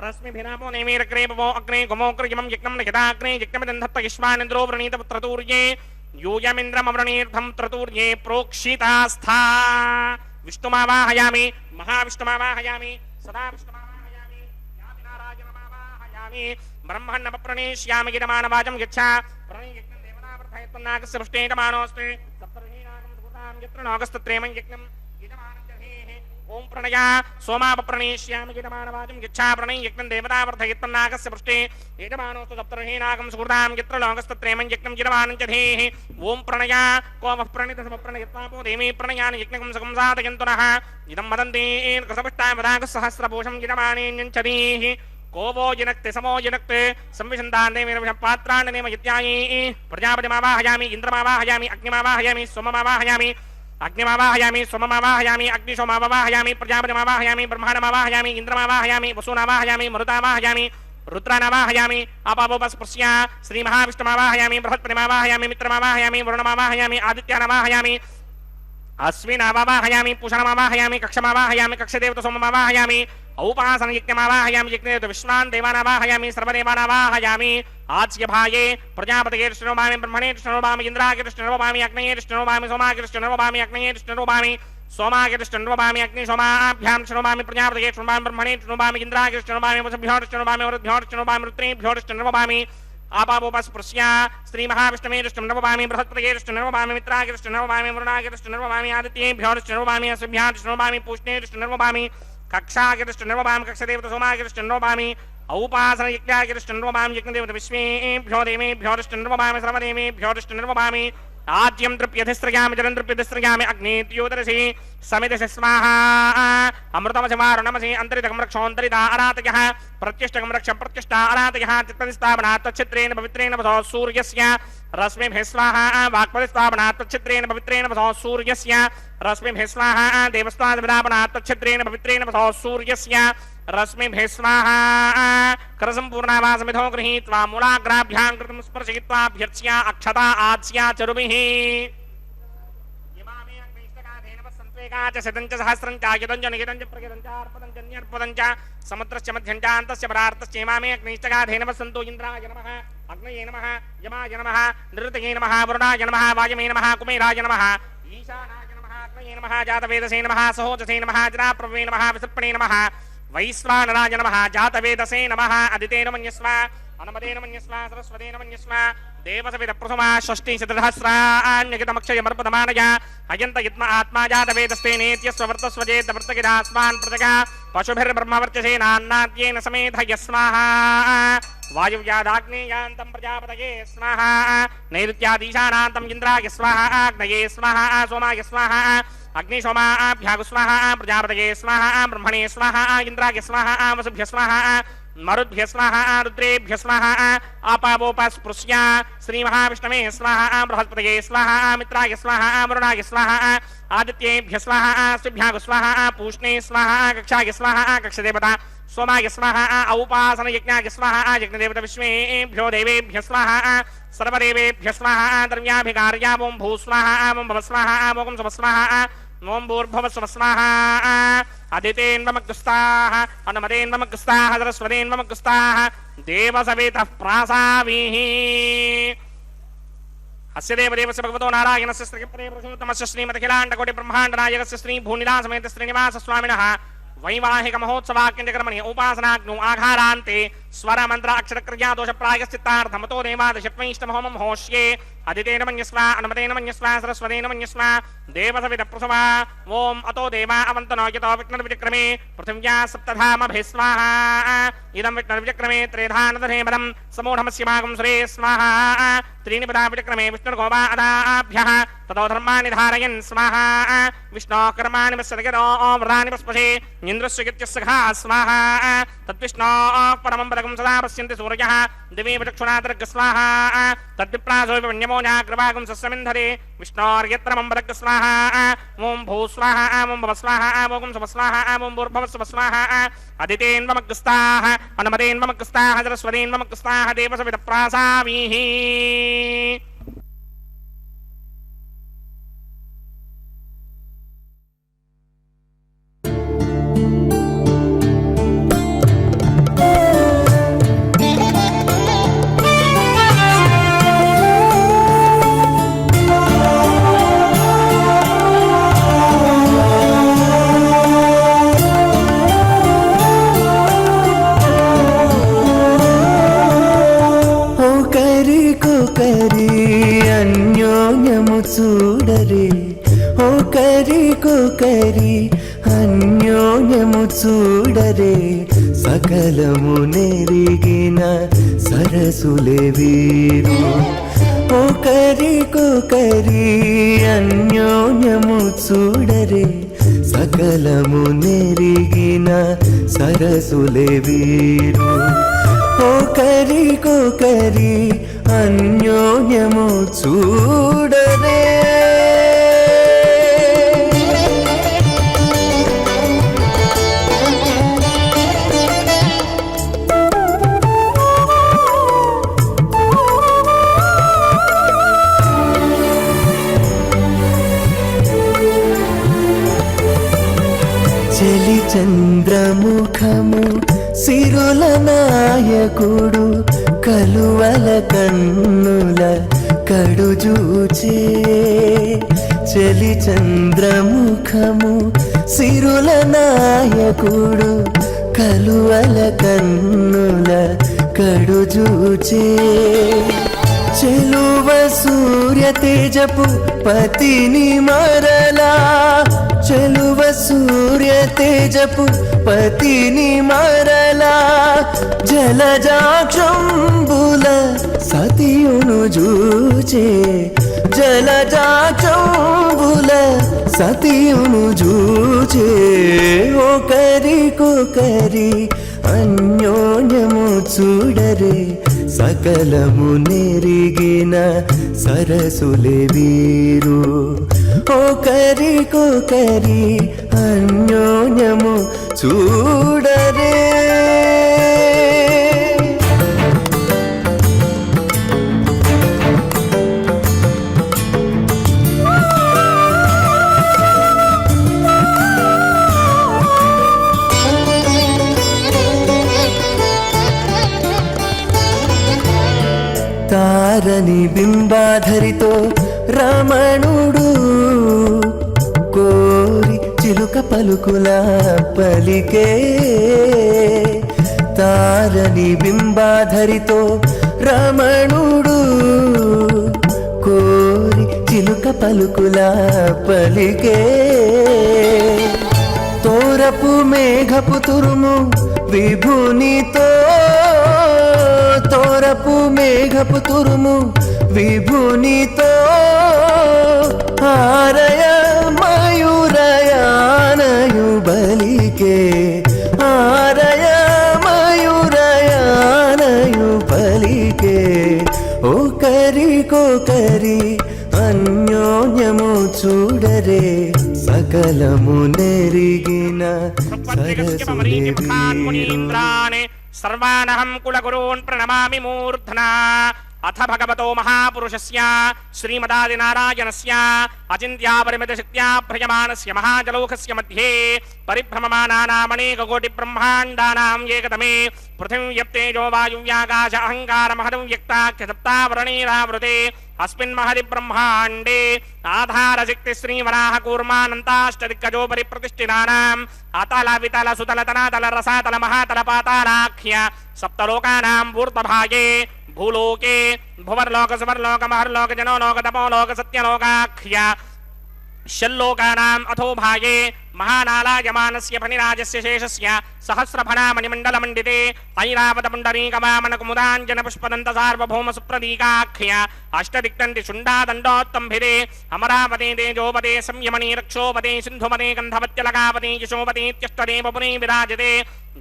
रश्मिभिरापो नेमिरग्रे भवो अग्ने गोमोऽग्रयमं यज्ञं लिखिताग्ने यज्ञमिदन्धत्त युष्मानिन्द्रो वृणीत पुत्रतूर्ये यूयमिन्द्रमवृणीर्धं त्रतूर्ये प्रोक्षितास्था विष्णुमावाहयामि महाविष्णुमावाहयामि सदा विष्णुमावाहयामि यातिनारायणमावाहयामि ब्रह्मण्णप्रणेष्यामि गिरमानवाचं गच्छा प्रणयज्ञं देवतावर्धयत्तन्नागस्य पृष्ठेतमानोऽस्ति सप्तर्षीनागं सुकृतां यत्र नागस्तत्रेमं यज्ञं गिरमानं जहेः ओं प्रणया सोमापप्रणेष्यामि गिरमानवाचं गच्छा प्रणयज्ञं देवतावर्धयत्तन्नागस्य पृष्ठे एतमानोऽस्तु सप्तर्षीनागं सुकृतां यत्र नागस्तत्रेमं यज्ञं गिरमानं जहेः ओं प्रणया कोमः प्रणितसमप्रणयत्तापो देवी प्रणयानि यज्ञकं सकं साधयन्तु नः इदं वदन्ति कृतपष्टामदागसहस्रभूषं गिरमानेऽन्यञ्चदीः कोवो जनक्ते समो जनक्ते संविशन्तान्ते पात्राण्यनेम यत्यायि प्रजापतिमावाहयामि इन्द्रमावाहयामि अग्निमावाहयामि सोममावाहयामि अग्निमावाहयामि सोममावाहयामि अग्निशोमावाहयामि प्रजापतिमावाहयामि ब्रह्माण्डमावाहयामि इन्द्रमावाहयामि वसूनावाहयामि मरुतावाहयामि रुद्रानावाहयामि अपावोपस्पृश्य श्रीमहाविष्णुमावाहयामि बृहत्पतिमावाहयामि मित्रमावाहयामि वरुणमावाहयामि आदित्यानावाहयामि अश्विनावाहयामि पूषणमावाहयामि कक्षमावाहयामि कक्षदेवतसोममावाहयामि औपासनयज्ञमावाहयामि यज्ञदेवत विश्वान् देवानावाहयामि सर्वदेवानावाहयामि आज्यभाये प्रजापतये कृष्णोभामि ब्रह्मणे कृष्णोभामि इन्द्राय कृष्णोभामि अग्नये कृष्णोभामि सोमाय कृष्णोभामि अग्नये कृष्णोभामि सोमाय कृष्णोभामि अग्नि सोमाभ्यां कृष्णोभामि प्रजापतये कृष्णोभामि ब्रह्मणे कृष्णोभामि इन्द्राय कृष्णोभामि वसुभ्यो कृष्णोभामि वरुद्भ्यो कृष्णोभामि रुद्रेभ्यो कृष्णोभामि आपावोपस्पृश्य श्रीमहाविष्णवे कृष्णोभामि बृहत्पतये कृष्णोभामि मित्राय कृष्णोभामि वरुणाय कृष्णोभामि आदित्येभ्यो कृष्णोभामि अश्विभ्यो कृष्णोभामि पूष्णे कृष्णोभामि कक्षाय कृष्णोभामि कक्षदेवत सोमाय कृष्णोभामि औपासनयज्ञाय कृष्णोभामि यज्ञदेवत विश्वेभ्यो देवेभ्यो कृष्णोभामि सर्वदेवेभ्यो कृष्णोभामि आद्यं तृप्यधिस्त्रयामि जलं तृप्यधिस्त्रयामि अग्नेत्योदरसि समिदस्य स्वाहा अमृतमसिमारुणमसि अन्तरितकं रक्षोऽन्तरिता अरातयः प्रत्यष्टकं रक्ष प्रत्यष्टा अरातयः चित्तदिस्थापनात् तच्छिद्रेण पवित्रेण वसो सूर्यस्य रश्मिभिः स्वाहा वाक्पदिस्थापनात् तच्छिद्रेण पवित्रेण वसो सूर्यस्य रश्मिभिः स्वाहा देवस्ताद्विदापनात् तच्छिद्रेण पवित्रेण वसो सूर्यस्य रश्मिभिः स्वाहा करसम्पूर्णावासमिधो गृहीत्वा मूलाग्राभ्यां कृतं स्पर्शयित्वा अभ्यर्च्य अक्षता आच्या चरुभिः इमामे अग्निष्टकाधेन वसन्त्वेका च शतं च सहस्रं च यदं च नियतं च प्रगितं च अर्पदं च न्यर्पदं च समुद्रस्य मध्यं च अन्तस्य परार्थस्य इमामे अग्निष्टकाधेन वसन्तो इन्द्राय नमः अग्नये नमः यमाय नमः निरृतये नमः वरुणाय नमः वायमे नमः कुमेराय नमः ईशानाय नमः अग्नये नमः जातवेदसे नमः सहोजसे नमः जनाप्रभवे नमः विसर्पणे नमः वैश्वानराय नमः जातवेदसे नमः अदितेन मन्यस्व अनुमतेन मन्यस्व सरस्वतेन मन्यस्व देवसविदप्रथमा षष्टिशतसहस्राण्यगितमक्षयमर्पदमानय अयन्त यत्म आत्मा जातवेदस्ते नेत्यस्व वर्तस्वजेत वर्तगिदास्मान् प्रजगा पशुभिर्ब्रह्मवर्चसे नान्नाद्येन समेध यस्माहा वायुव्यादाग्नेयान्तं प्रजापतये स्वाहा नैऋत्यादीशानान्तं इन्द्राय स्वाहा अग्नये स्वाहा सोमाय स्वाहा अग्निशोमाभ्यागु स्वाहा प्रजापतये स्वाहा ब्रह्मणे स्वाहा इन्द्राय स्वाहा वसुभ्य स्वाहा मरुद्भ्य स्वाहा रुद्रेभ्य स्वाहा आपावोपस्पृश्य श्रीमहाविष्णवे स्वाहा बृहस्पतये स्वाहा मित्राय स्वाहा वरुणाय स्वाहा आदित्येभ्य स्वाहा अश्विभ्यो स्वाहा पूष्णे स्वाहा कक्षाय स्वाहा कक्षदेवता सोमाय स्वाहा औपासनयज्ञाय स्वाहा यज्ञदेवत विश्वेभ्यो देवेभ्य स्वाहा सर्वदेवेभ्य स्वाहा द्रव्याभिकार्या ओं भू स्वाहा ओं भव स्वाहा ओं सुभ स्वाहा ओं भूर्भुवस्सुव स्वाहा अदितेन्वमग्रस्ताः अनुमतेन्वमग्रस्ताः सरस्वतेन्वमग्रस्ताः देवसवेतः प्रासावीः अस्य देवदेवस्य भगवतो नारायणस्य श्रीपदे पुरुषोत्तमस्य श्रीमदखिलाण्डकोटिब्रह्माण्डनायकस्य श्री भूनिलासमेत श्रीनिवासस्वामिनः वैवाहिक महोत्सवाक्यकर्मणि उपासनाग्नौ आघारान्ते स्वर मंत्र अक्षर क्रिया दोष प्रायश्चित्तार्थमतो देवादशत्वैष्टमहोमं होष्ये अदितेन मन्यस्व अनुमतेन मन्यस्व सरस्वतेन मन्यस्व देवसविदप्रसवा ओम अतो देवा अवन्तनो यतो विष्णुर्विचक्रमे पृथिव्या सप्तधामभिः स्वाहा इदं विष्णुर्विचक्रमे त्रेधानदधे बलं समूढमस्यमागं सुरे स्वाहा त्रीणि पदा विचक्रमे विष्णुर्गोवा अदाभ्यः ततो धर्माणि धारयन् स्वाहा विष्णोः कर्माणि वस्यतगिरो व्रतानि वस्पशे इन्द्रस्य गित्यस्य घा स्वाहा तद्विष्णोः परमं पदकं सदा पश्यन्ति सूर्यः दिवे विचक्षुणातर्ग स्वाहा तद्विप्रासो विपण्यमोजाग्रवागं सस्यमिन्धरे विष्णोर्यत्र मं पदक स्वाहा ओं भू स्वाहा ओं भव स्वाहा ओं सुभ स्वाहा ओं भूर्भुवस्सुव स्वाहा अदितेन्वमग्रस्ताः अनुमतेन्वमग्रस्ताः सरस्वतेन्वमग्रस्ताः देवसविदप्रासावीः చూడరే ఓ కరికు కరి అన్యోన్యము చూడరే సకలము నెరిగిన సరసులే వీరు ఓ కరికు కరి అన్యోన్యము చూడరే సకలము నెరిగిన సరసులే వీరు ఓ కరికు కరి అన్యోన్యము చూడరే చెలి చంద్రముఖము సిరుల నాయకుడు కలువల కన్నుల కడుజూచే చెలి చంద్రముఖము సిరుల నాయకుడు కలువల కన్నుల కడుజూచే చెలువ సూర్య తేజపు పతిని మరలా చెలువ సూర్య తేజపు పతిని మరలా జలజాక్షంబుల సతియును జూచే జలజాక్షంబుల సతియును జూచే ఒకరికొకరి అన్యోన్యము చూడరే సకలము నెరిగిన సరసులే వీరు ఒకరికొకరి అన్యోన్యము చూడరే తారని బింబాధరితో రమణుడు కోరి చిలుక పలుకుల పలికే తారని బింబాధరితో రమణుడు కోరి చిలుక పలుకుల పలికే తోరపు మేఘపు తురుము విభునితో తోరపు మేఘపు తురుము విభునితో ఆరయ మయూరయానయు బలికే ఆరయ మయూరయానయు బలికే ఒకరికొకరి అన్యోన్యము చూడరే సకలము నెరిగిన సరసులే వీరు సర్వానహం కులగురూన్ ప్రణమామి మూర్ధనా అథ భగవతో మహాపురుషస్య శ్రీమదాదినారాయణస్య అచింత్యాపరిమితశక్త్యా భ్రయమానస్య మహాజలౌకస్య మధ్యే పరిభ్రమమానానామనేకకోటి బ్రహ్మాండానాం ఏకతమే పృథివ్యప్తేజో వాయువ్యాకాశ అహంకారమహదం వ్యక్తాఖ్యసప్తావరణీరావృతే అస్మిన్ మహది బ్రహ్మాండే ఆధారశక్తి శ్రీవరాహ కూర్మానంతాష్టదిక్కజోపరి ప్రతిష్ఠితానాం అతల వితల సుతల తనాతల రసాతల మహాతల పాతాళాఖ్య సప్తలోకానాం ఊర్ధ్వభాగే భూలోకే భువర్లోక సువర్లోక మహర్లోక జనోలోక తపోలోక సత్యలోకాఖ్య షల్లోకానాం అథోభాగే మహానాలాయమానస్య ఫణిరాజస్య శేషస్య సహస్రఫణామణిమండలమండితే ఐరావతపుండరీకవామనకుముదాంజన పుష్పదంత సార్వభౌమ సుప్రదీకాఖ్య అష్టదిక్తంతి శుండాదండోత్తంభిరే అమరావతే తేజోపదే సంయమనీ రక్షోపదే సింధుమదే గంధవత్యలకాపదే యశోపదేత్యష్టదేవ పునే విరాజతే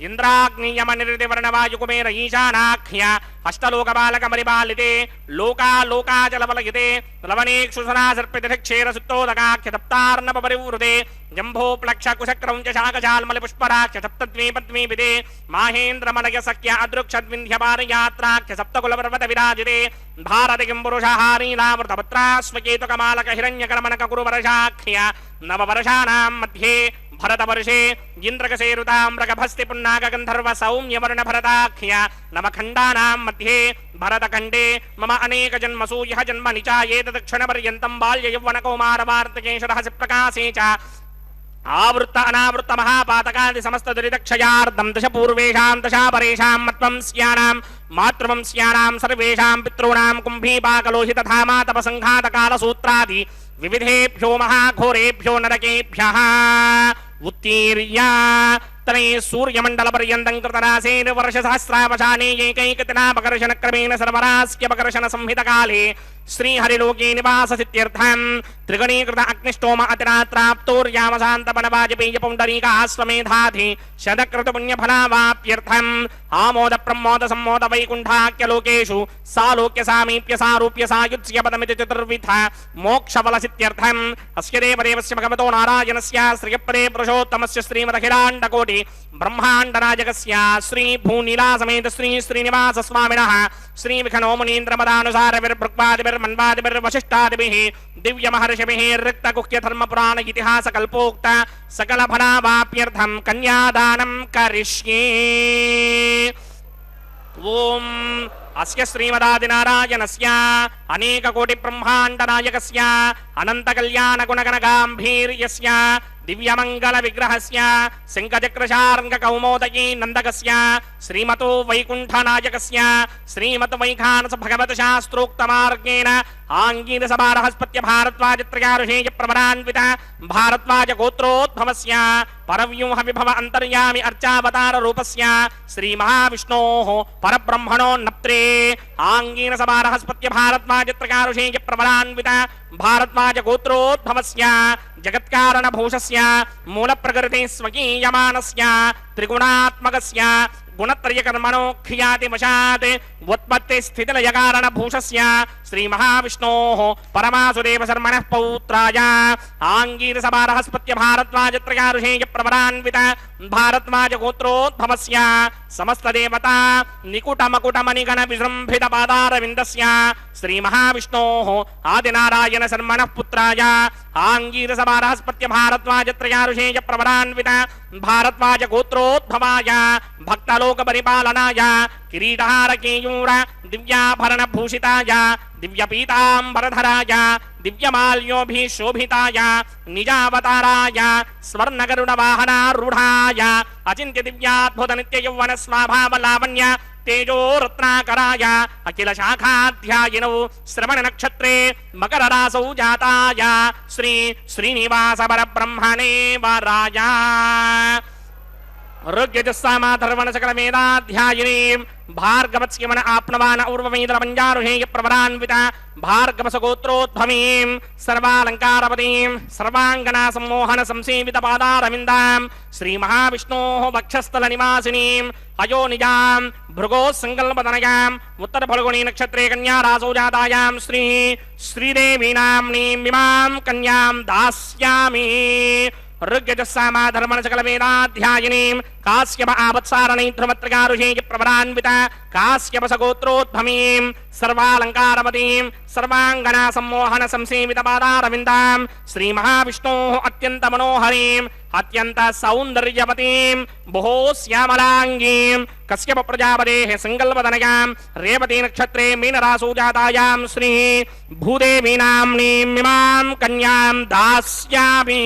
ఇంద్రాగ్నియమనిర్దివర్ణవాయుకుమేర ఈశానాఖ్య అష్టలోకబాలకమరిపాలితే లోకాలోకాచలవలయితే లవణేక్షుసనాసర్పితక్షేర సుత్తోదకాఖ్య తప్తార్ణవ పరివృతే జంభోప్లక్షకుశక్రౌంచ శాకశాల్మలి పుష్పరాఖ్య సప్తద్వీపద్వీపితే మాహేంద్రమలయ సఖ్య అదృక్షద్వింధ్యపారయాత్రాఖ్య సప్తకులపర్వత విరాజితే భారతికిం పురుషహారీలామృతపత్రాస్వకేతుకమాలక హిరణ్యకర్మణక కురువర్షాఖ్య నవవర్షాణాం మధ్యే భరతవర్షే ఇంద్రకసేరుతామ్రగభస్తి పున్నాగ గంధర్వ సౌమ్యవర్ణ భరతాఖ్య నవఖండానాం మధ్యే భరతఖండే మమ అనేక జన్మసు యః జన్మ నిచాయేత దక్షిణపర్యంతం బాల్య యౌవన కౌమార వార్తకేశరహసి ప్రకాశే చ ఆవృత్త అనావృత్త మహాపాతకాది సమస్త దురితక్షయార్థం దశ పూర్వేషాం దశాపరేషాం మత్వం స్యానాం మాతృవంస్యానాం సర్వేషాం పితॄణాం కుంభీపాకలోహిత ధామా తపసంఘాత కాలసూత్రాది వివిధేభ్యో మహాఘోరేభ్యో నరకేభ్యః ఉత్తీర్య తనే సూర్యమండల పర్యంతం కృతరాసేన వర్ష సహస్రావశానే ఏకైకతినాపకర్షణ క్రమేణ సర్వరాస్యపకర్షణ సంహిత కాలే శ్రీహరిలోకే నివాససిత్యర్థం త్రిగణీకృత అగ్నిష్టోమ అతిరాత్రాప్తోర్యామశాంత బలవాజపేయ పౌండరీకాశ్వమేధాధి శతకృత పుణ్యఫలావాప్యర్థం ఆమోద ప్రమోద సమ్మోద వైకుంఠాఖ్యలోకేషు సాలోక్య సామీప్య సారూప్య సాయుజ్య పదమితి చతుర్విధ మోక్షఫలసిత్యర్థం అస్య దేవదేవస్య భగవతో నారాయణస్య శ్రియపదే పురుషోత్తమస్య శ్రీమదఖిలాండకోటి బ్రహ్మాండనాయకస్య శ్రీ భూనీలా సమేత శ్రీ శ్రీనివాస స్వామినః శ్రీ విఖనో మునీంద్ర మదానుసార విర్భృక్వాదిభిర్ ब्रह्मैर्मन्वादिभिर्वशिष्टादिभिः दिव्यमहर्षिभिः ऋक्तगुह्यधर्मपुराण इतिहासकल्पोक्त सकलफलावाप्यर्थं कन्यादानं करिष्ये। ओम अस्य श्रीमदादिनारायणस्य अनेककोटिब्रह्माण्डनायकस्य अनन्तकल्याणगुणगणगाम्भीर्यस्य दिव्यमङ्गलविग्रहस्य शङ्खचक्रशार्ङ्गकौमोदकी नन्दकस्य श्रीमतो वैकुण्ठनायकस्य श्रीमद्वैखानस भगवतशास्त्रोक्तमार्गेण आङ्गीरसभारहस्पत्य भारद्वाजत्रयारुषेयप्रवरान्वित भारद्वाज गोत्रोद्भवस्य परव्यूह विभव अन्तर्यामि अर्चावताररूपस्य श्रीमहाविष्णोः परब्रह्मणो नप्त्रे आङ्गीरसभारहस्पत्य भारद्वाजत्रयारुषेयप्रवरान्वित भारद्वाज गोत्रोद्भवस्य जगत्कारणभूषस्य मूलप्रकृते स्वकीयमानस्य त्रिगुणात्मकस्य गुणत्रयकर्मणो ख्यातिवशात् व्युत्पत्ति स्थितिलयकारणभूषस्य श्रीमहाविष्णोः परमासुदेव शर्मणः पौत्राय आङ्गीरसभारहस्पत्य भारद्वाजत्रयारुषेयप्रवरान्वित भारद्वाज गोत्रोद्भवस्य समस्तदेवता निकुटमकुटमणिगण विजृम्भित पादारविन्दस्य श्रीमहाविष्णोः आदिनारायण शर्मणः पुत्राय आङ्गीरसभारहस्पत्य भारद्वाजत्रयारुषेयप्रवरान्वित भारद्वाज गोत्रोद्भवाय भक्तलोक परिपालनाय किरीटहार केयूर दिव्याभरणभूषिताय दिव्यपीताम्बरधराय दिव्यमाल्योभिशोभिताय निजावताराय स्वर्णगरुडवाहनारूढाय अचिन्त्य दिव्याद्भुत नित्ययौवन स्वाभावलावण्य तेजो रत्नाकराय अखिल शाखाध्यायिनौ श्रवण नक्षत्रे मकर रासौ जाताय श्री श्रीनिवास परब्रह्मणे वराय ऋग्यजुस्सामाधर्वण सकल वेदाध्यायिनीं भार्गवत्स्यमन आप्नवान उर्ववेदरपञ्जारुषेय प्रवरान्वित भार्गवसगोत्रोद्भवीं सर्वालङ्कारवतीं सर्वाङ्गना सम्मोहन संसेवित पादारविन्दां श्रीमहाविष्णोः वक्षस्थलनिवासिनीं अयोनिजां भृगोः सङ्कल्पतनयाम् उत्तरफल्गुणी नक्षत्रे कन्यारासौ जातायां श्री श्रीदेवी नाम्नीं इमां कन्यां दास्यामि ऋग्यजुस्सामाधर्मण सकल वेदाध्यायिनीं काश्यप आवत्सारणैध्रुमत्रिकारुषेय प्रवरान्वित काश्यपसगोत्रोद्भवीं सर्वालङ्कारवतीं सर्वाङ्गना सम्मोहन संसेवित पादारविन्दां श्रीमहाविष्णोः अत्यन्त मनोहरीं अत्यन्त सौन्दर्यवतीं बहु श्यामलाङ्गीं कश्यप प्रजापतेः सङ्कल्पतनयां रेवती नक्षत्रे मीनरासौ जातायां श्री भूदेवी नाम्नीं इमां कन्यां दास्यामि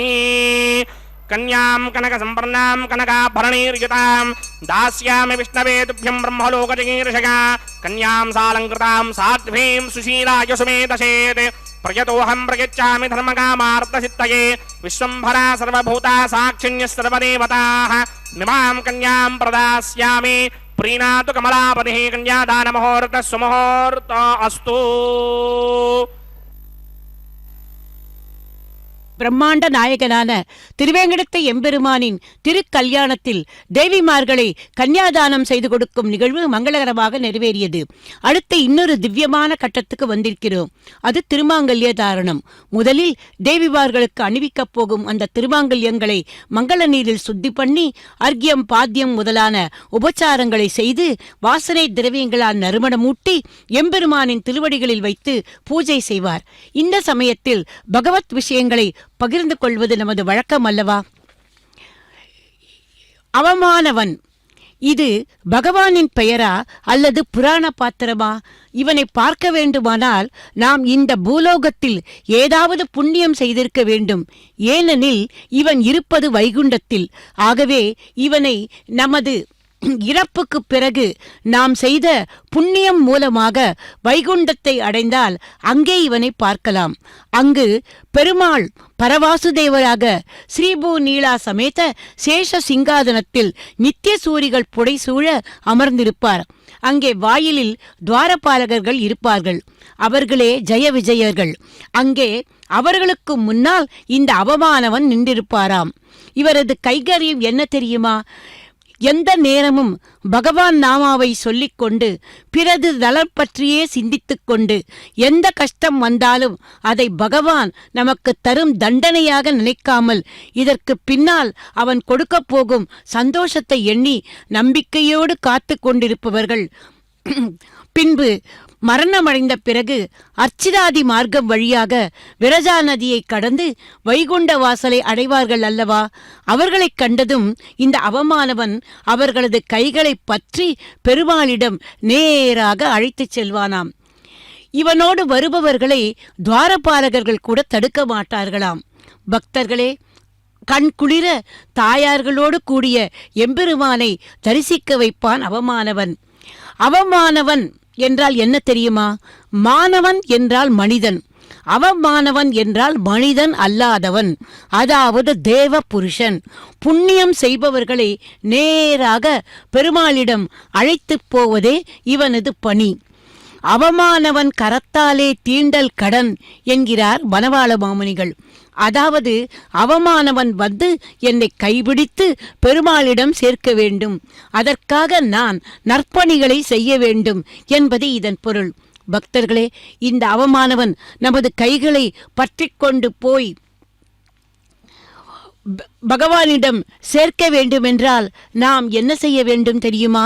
कन्यां कनक संपन्नां कनकाभरणैर्युतां दास्यामि विष्णवे तुभ्यं ब्रह्मलोकजगीर्षया कन्यां सालङ्कृतां साध्वीं सुशीलाय सुमेधसेत् प्रयतोऽहं प्रयच्छामि धर्मकामार्थसिद्धये विश्वम्भरा सर्वभूता साक्षिण्यः सर्वदेवताः इमां कन्यां प्रदास्यामि प्रीणातु कमलापतिः कन्यादानमुहूर्तः सुमुहूर्तः अस्तु। பிரம்மாண்ட நாயகனான திருவேங்கடத்தை எம்பெருமானின் திருக்கல்யாணத்தில் தேவிமார்களை கன்யாதானம் செய்து கொடுக்கும் நிகழ்வு மங்களகரமாக நிறைவேறியது. அடுத்த இன்னொரு திவ்யமான கட்டத்துக்கு வந்திருக்கிறோம். அது திருமாங்கல்ய தாரணம். முதலில் தேவிமார்களுக்கு அணிவிக்கப் போகும் அந்த திருமாங்கல்யங்களை மங்கள நீரில் சுத்தி பண்ணி அர்க்கியம் பாத்தியம் முதலான உபச்சாரங்களை செய்து வாசனை திரவியங்களால் நறுமணமூட்டி எம்பெருமானின் திருவடிகளில் வைத்து பூஜை செய்வார். இந்த சமயத்தில் பகவத் விஷயங்களை பகிர்ந்து கொள்வது நமது வழக்கம் அல்லவா? அவமானவன் இது பகவானின் பெயரா அல்லது புராண பாத்திரமா? இவனை பார்க்க வேண்டுமானால் நாம் இந்த பூலோகத்தில் ஏதாவது புண்ணியம் செய்திருக்க வேண்டும். ஏனெனில் இவன் இருப்பது வைகுண்டத்தில். ஆகவே இவனை நமது இறப்புக்கு பிறகு நாம் செய்த புண்ணியம் மூலமாக வைகுண்டத்தை அடைந்தால் அங்கே இவனை பார்க்கலாம். அங்கு பெருமாள் பரவாசுதேவராக ஸ்ரீபூ நீலா சமேத சேஷ சிங்காதனத்தில் நித்திய சூரிகள் புடைசூழ அமர்ந்திருப்பார். அங்கே வாயிலில் துவாரபாலகர்கள் இருப்பார்கள். அவர்களே ஜெய விஜயர்கள். அங்கே அவர்களுக்கு முன்னால் இந்த அவமானவன் நின்றிருப்பாராம். இவரது கைகரியம் என்ன தெரியுமா? எந்த நேரமும் பகவான் நாமாவை சொல்லிக்கொண்டு பிறது நலம் பற்றியே சிந்தித்துக் கொண்டு எந்த கஷ்டம் வந்தாலும் அதை பகவான் நமக்கு தரும் தண்டனையாக நினைக்காமல் இதற்கு பின்னால் அவன் கொடுக்கப் போகும் சந்தோஷத்தை எண்ணி நம்பிக்கையோடு காத்து கொண்டிருப்பவர்கள் பின்பு மரணமடைந்த பிறகு அர்ச்சிராதி மார்க்கம் வழியாக விரஜா நதியை கடந்து வைகுண்ட வாசலை அடைவார்கள் அல்லவா? அவர்களைக் கண்டதும் இந்த அவமானவன் அவர்களது கைகளை பற்றி பெருமாளிடம் நேராக அழைத்துச் செல்வானாம். இவனோடு வருபவர்களை துவாரபாலகர்கள் கூட தடுக்க மாட்டார்களாம். பக்தர்களே, கண்குளிர தாயார்களோடு கூடிய எம்பெருமானை தரிசிக்க வைப்பான் அவமானவன். அவமானவன் என்றால் என்ன தெரியுமா? மானவன் என்றால் மனிதன், அவமானவன் என்றால் மனிதன் அல்லாதவன், அதாவது தேவ புருஷன். புண்ணியம் செய்பவர்களை நேராக பெருமாளிடம் அழைத்துப் போவதே இவனது பணி. அவமானவன் கரத்தாலே தீண்டல் கடன் என்கிறார் வனவாள மாமுனிகள். அதாவது அவமானவன் வந்து என்னை கைபிடித்து பெருமாளிடம் சேர்க்க வேண்டும், அதற்காக நான் நற்பணிகளை செய்ய வேண்டும் என்பது இதன் பொருள். பக்தர்களே, இந்த அவமானவன் நமது கைகளை பற்றி கொண்டு போய் பகவானிடம் சேர்க்க வேண்டுமென்றால் நாம் என்ன செய்ய வேண்டும் தெரியுமா?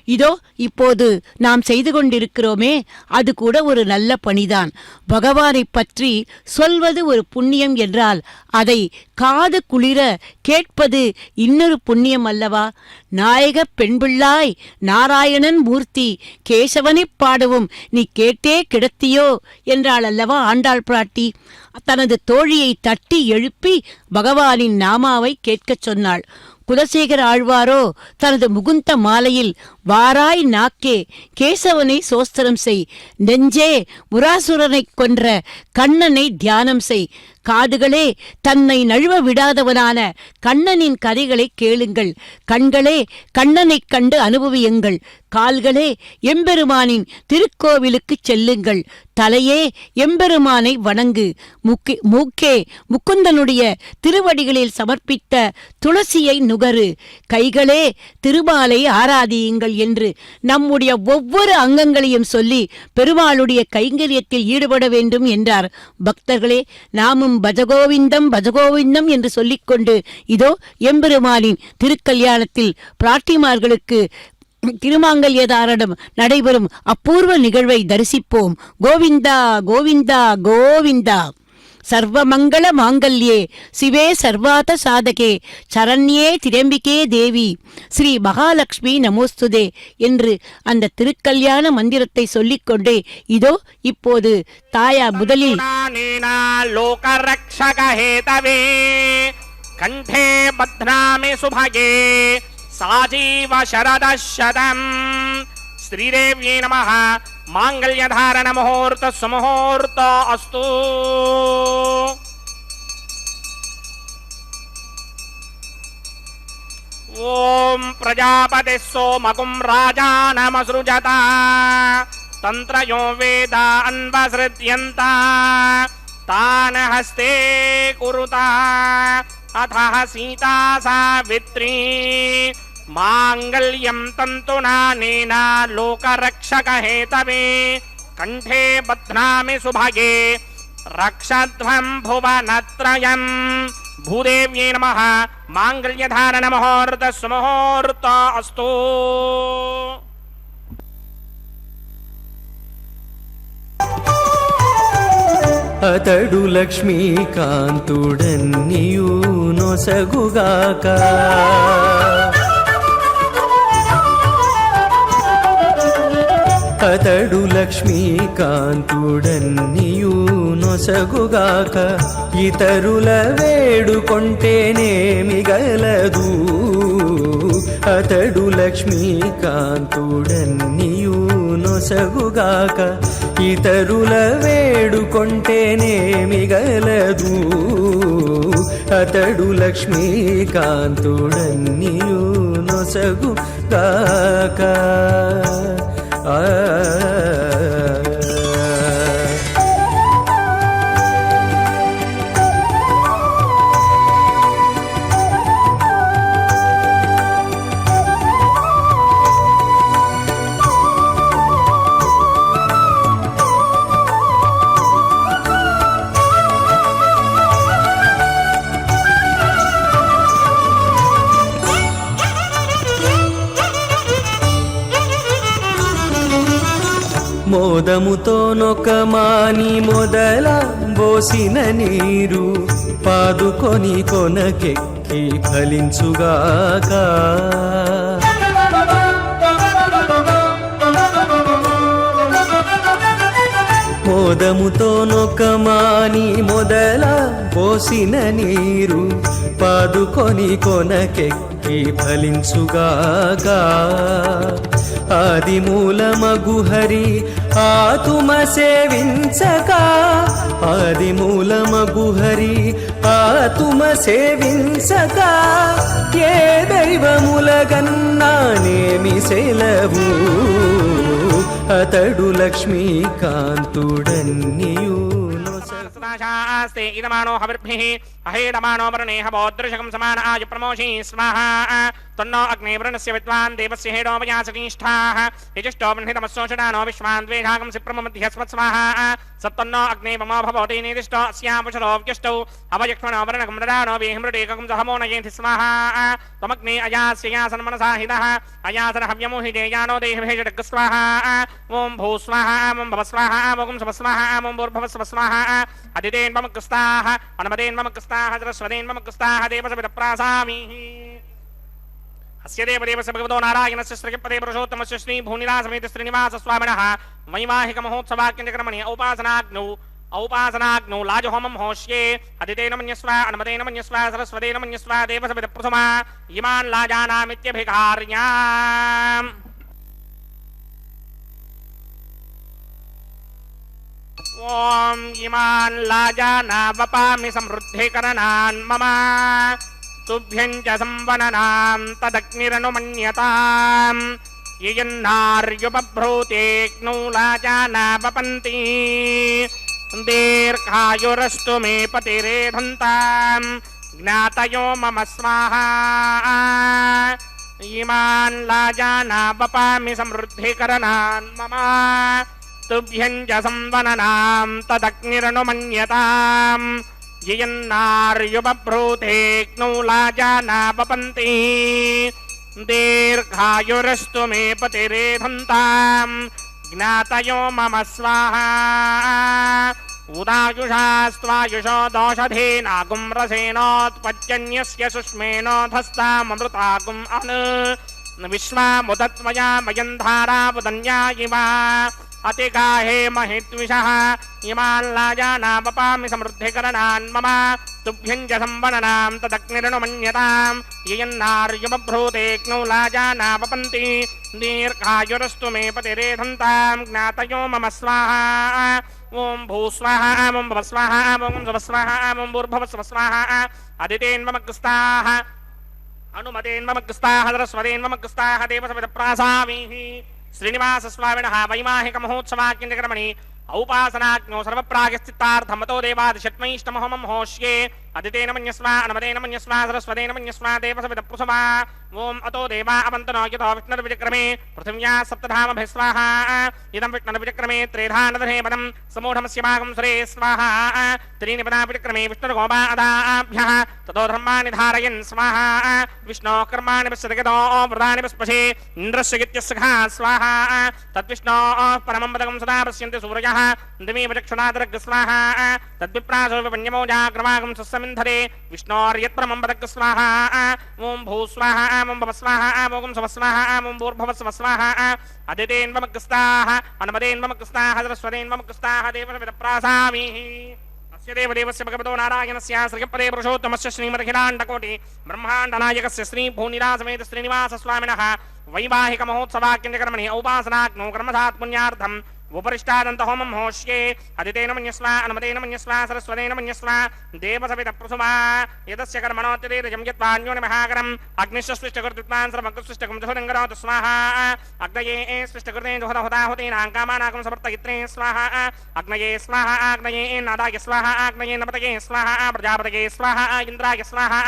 இதோ இப்போது நாம் செய்து கொண்டிருக்கிறோமே, அது கூட ஒரு நல்ல பணிதான். பகவானை பற்றி சொல்வது ஒரு புண்ணியம் என்றால் அதை காது குளிர கேட்பது இன்னொரு புண்ணியம் அல்லவா? நாயக பெண்பிள்ளாய் நாராயணன் மூர்த்தி கேசவனைப் பாடவும் நீ கேட்டே கிடத்தியோ என்றாள் அல்லவா ஆண்டாள் பிராட்டி. தனது தோழியை தட்டி எழுப்பி பகவானின் நாமாவை கேட்கச் சொன்னாள். குலசேகர ஆழ்வாரோ தனது முகுந்த மாலையில் வாராய் நாக்கே கேசவனை சோஸ்திரம் செய், நெஞ்சே முராசுரனை கொன்ற கண்ணனை தியானம் செய், காதுகளே தன்னை நழுவ விடாதவனான கண்ணனின் கதைகளை கேளுங்கள், கண்களே கண்ணனைக் கண்டு அனுபவியுங்கள், கால்களே எம்பெருமானின் திருக்கோவிலுக்குச் செல்லுங்கள், தலையே எம்பெருமானை வணங்கு, மூக்கே முக்குந்தனுடைய திருவடிகளில் சமர்ப்பித்த துளசியை நுகரு, கைகளே திருமாலை ஆராதியுங்கள் என்று நம்முடைய ஒவ்வொரு அங்கங்களையும் சொல்லி பெருமாளுடைய கைங்கரியத்தில் ஈடுபட வேண்டும் என்றார். பக்தர்களே, நாமும் பஜகோவிந்தம் பஜகோவிந்தம் என்று சொல்லிக்கொண்டு இதோ எம்பெருமானின் திருக்கல்யாணத்தில் பிராட்டிமார்களுக்கு திருமாங்கல்யதாரணம் நடைபெறும் அபூர்வ நிகழ்வை தரிசிப்போம். கோவிந்தா கோவிந்தா கோவிந்தா. சர்வமங்கள மாங்கல்யே சிவே சர்வாத சாதகே சரண்யே திரம்பிகே தேவி ஸ்ரீ மகாலட்சுமி நமோஸ்துதே என்று அந்த திருக்கல்யாண மந்திரத்தை சொல்லிக்கொண்டே இதோ இப்போது தாயா முதலில் லோகரக்ஷகஹேதவே கண்டே பத்ராமி சுபகே சாஜீவ சரதசதம் ஸ்ரீதேவ்யே நமः மாங்கல்யதாரண முகூர்த்த சுமுகூர்த்த அஸ்து. ஓம் பிரஜாபதி சோமகும் ராஜானமசృజత தந்த்ரயோ வேத அன்வஸ்ருத்யந்த தான ஹஸ்தே குருதா அத்தः சீதா சாவித்ரி மாங்கல்யம் தந்துநானேன லோகரக்ஷகஹேதவே கண்டே பத்ராமி சுபகே ரக்ஷத்வம் புவனத்ரயம். பூதேவ்யே நமः மாங்கல்யதாரண முகூர்த்த சுமுகூர்த்த அஸ்து. అతడు లక్ష్మీకాంతుడన్నియు నొసగుగాక అతడు లక్ష్మీకాంతుడన్నియు నొసగుగాక ఇతరుల వేడుకొంటేనేమి గలదు అతడు లక్ష్మీకాంతుడన్నియు నొసగుగాక ఇతరుల వేడుకొంటేనేమి గలదు అతడు లక్ష్మీకాంతుడన్నియు నొసగుగాక. మోదముతో నొకమాని మొదల బోసిన నీరు పాదుకొని కొనకెక్కి ఫలించుగాక మోదముతో నొకమాని మొదల పోసిన నీరు పాదుకొని కొనకెక్కి ఫలించుగాక ఆది మూలమగు హరి ఆతుమ సేవించక ఆది మూలమగు హరి ఆతుమ సేవించక ఏ దైవములగన్నానేమి సెలవు అతడు లక్ష్మీకాంతుడన్నియు సదాశాస్తే ఇదమానో హవిర్భిః అహేడమానో వరుణేహ బోద్రశకం సమాన ఆయ ప్రమోషి స్వాహా తన్నో అగ్నే వరుణస్య విద్వాన్ దేవస్య హేడోపయాసకీష్ఠాః యజష్టో బృహ్ణితమస్సోషడానో విశ్వాన్ ద్వేషాగం సిప్రమధ్యస్వత్ స్వాహా సత్తన్నో అగ్నే మమో భవతి నిదిష్టో అస్యాపుషరో వ్యుష్టౌ అవయక్ష్మణో వరుణకం రదానో వేహిమృడేకం సహమో నయేతి స్వాహా త్వమగ్నే అయాస్య యాసన మనసాహితః అయాసన హవ్యమోహిదేయానో దేహభేషడగ్ స్వాహా ఓం భూ స్వాహా ఓం భవ స్వాహా ఓం శవ స్వాహా ఓం భూర్భవ స్వ స్వాహా అదితేన్మమకృస్తాః అనమదేన్మమకృస్తాః సరస్వదేన్మమకృస్తాః దేవసవిదప్రాసామి అస్య దేవదేవస్య భగవతో నారాయణస్య శ్రీపదే పురుషోత్తమస్య శ్రీ భూనిలాసమేత శ్రీనివాస స్వామినః వైవాహిక మహోత్సవాఖ్యంచక్రమణి ఔపాసనాగ్నౌ లాజహోమం హోష్యే అదితేన మన్యస్వ అనమదేన మన్యస్వ సరస్వదేన మన్యస్వ దేవసవిదప్రథమా ఇమాన్ లాజానామిత్యభికార్యాం ఓం ఇమాన్ లాజానా వపామి సమృద్ధికరణాన్ మమ తుభ్యం చ సంవననాం తదగ్నిరనుమన్యతాం యయన్నార్యుపభ్రూతేగ్నౌ లాజానా వపంతి దీర్ఘాయురస్తు మే పతిరేధంతాం జ్ఞాతయో మమ స్వాహా ఇమాన్ లాజానా వపామి సమృద్ధికరణాన్ మమ తుభ్యం చ సంవననాం తదగ్నిరనుమన్యతాం యయన్నార్యుపభ్రూతేగ్నౌ లాజానా వపంతి దీర్ఘాయురస్తు మే పతిరేధంతాం జ్ఞాతయో మమ స్వాహా ఉదాయుషాస్త్వాయుషో దోషధేనాగుం రసేనోత్పత్యన్యస్య సుష్మేనోధస్తామృతాగుం అను విశ్వాముదత్వయామయం ధారాపుదన్యా ఇవ అతిగాహే మహిద్విషః ఇమాన్ లాజానా వపామి సమృద్ధికరణాన్ మమ తుభ్యం చ సంవననాం తదగ్నిరనుమన్యతాం యయన్నార్యుపభ్రూతేగ్నౌ లాజానా వపంతి దీర్ఘాయురస్తు మే పతిరేధంతాం జ్ఞాతయో మమ స్వాహా ఓం భూ స్వాహా ఓం భవ స్వాహా ఓం శవ స్వాహా ఓం భూర్భవ స్వ స్వాహా అదితేన్మమకృస్తాః అనుమతేన్మమకృస్తాః సరస్వతేన్మమకృస్తాః దేవసవిదప్రాసామి శ్రీనివాస స్వామినః వైవాహిక మహోత్సవాఖ్యంచక్రమణి ఔపాసనాగ్నౌ సర్వప్రాగస్థితార్థమతో దేవాదిషట్మైష్టమహోమం హోష్యే అదితేన మన్యస్వ అనమదేన మన్యస్వ సరస్వదేన మన్యస్వ దేవసవిదప్రథమా ఓం అతో దేవా అవంతనో యతో విష్ణుర్విచక్రమే పృథివ్యా సప్తధామభిः స్వాహా ఇదం విష్ణుర్విచక్రమే త్రేధానదనే పదం సమూఢమస్య భాగం సురే స్వాహా త్రీణి పదా విచక్రమే విష్ణుర్గోపాదాభ్యः తతో ధర్మాణి ధారయన్ స్వాహా విష్ణోః కర్మాణి పశ్యతగతో వ్రతాని పశ్పశే ఇంద్రస్య గిత్యస్సఖా స్వాహా తద్విష్ణోః పరమం పదకం సదా పశ్యంతి సూర్యः దివీవ చక్షుణాదరగ్ స్వాహా తద్విప్రాసో విపణ్యమౌజాగ్రమాగం సుస్సమింధరే విష్ణోర్యత్పరమం పదగ్ స్వాహా ఓం భూ స్వాహా ఓం భవ స్వాహా ఓం శవ స్వాహా ఓం భూర్భవ స్వ స్వాహా అదితేన్మమకృస్తాః అనుమతేన్మమకృస్తాః సరస్వతేన్మమకృస్తాః దేవసవిదప్రాసామి అస్య దేవదేవస్య భగవతో నారాయణస్య శ్రీపదే పురుషోత్తమస్య శ్రీమదఖిలాండకోటి బ్రహ్మాండనాయకస్య శ్రీ భూనిలాసమేత శ్రీనివాస స్వామినః వైవాహిక మహోత్సవాఖ్యంచక్రమణి ఔపాసనాగ్నౌ కర్మసాత్ పుణ్యార్థం ఉపరిష్టాదంత హోమం హోష్యే అదితేన మన్యస్వ అనుమతేన మన్యస్వ సరస్వతేన మన్యస్వ దేవసవిదప్రథమా యదస్య కర్మణోత్తిరేదజం యత్వాన్యోని మహాకరం అగ్నిశ్చ స్పృష్టకర్తృత్వాన్ సర్వకృష్టిష్టకం జహోదంగరోతు స్వాహా అగ్నయే స్పృష్టకృతే జహోదహోదాహుతేనాం కామానాకం సమర్థయిత్రే స్వాహా అగ్నయే స్వాహా అగ్నయే నాదాయ స్వాహా అగ్నయే నపతయే స్వాహా ప్రజాపతయే స్వాహా ఇంద్రాయ స్వాహా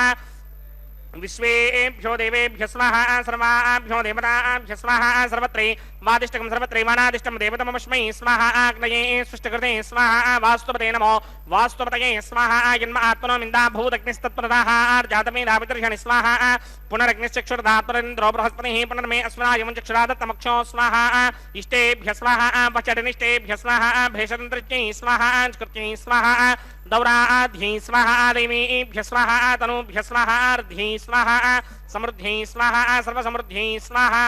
విశ్వేభ్యో దేవేభ్య స్వాహా సర్వాభ్యో దేవతాభ్య స్వాహా సర్వత్రే वादिष्टकं सर्वत्रैवानादिष्टं देवतमस्मै स्वाहा आग्नये सृष्टिकृते स्वाहा वास्तुपते नमो वास्तुपतये स्वाहा जन्म आत्मनो मिन्दा भूदग्निस्तत्प्रदाः जातमेधावितर्षणि स्वाहा पुनरग्निश्चक्षुरदात्मरिन्द्रो बृहस्पतिः पुनर्मे अस्मरायं चक्षुरादत्तमक्षो स्वाहा इष्टेभ्य स्वाहा पचटनिष्टेभ्य स्वाहा भेषतन्त्रिच्यै स्वाहा कृत्यै स्वाहा दौराध्यै स्वाहा देवीभ्य स्वाहा तनूभ्य स्वाहा अर्ध्यै स्वाहा समृद्ध्यै स्वाहा सर्वसमृद्ध्यै स्वाहा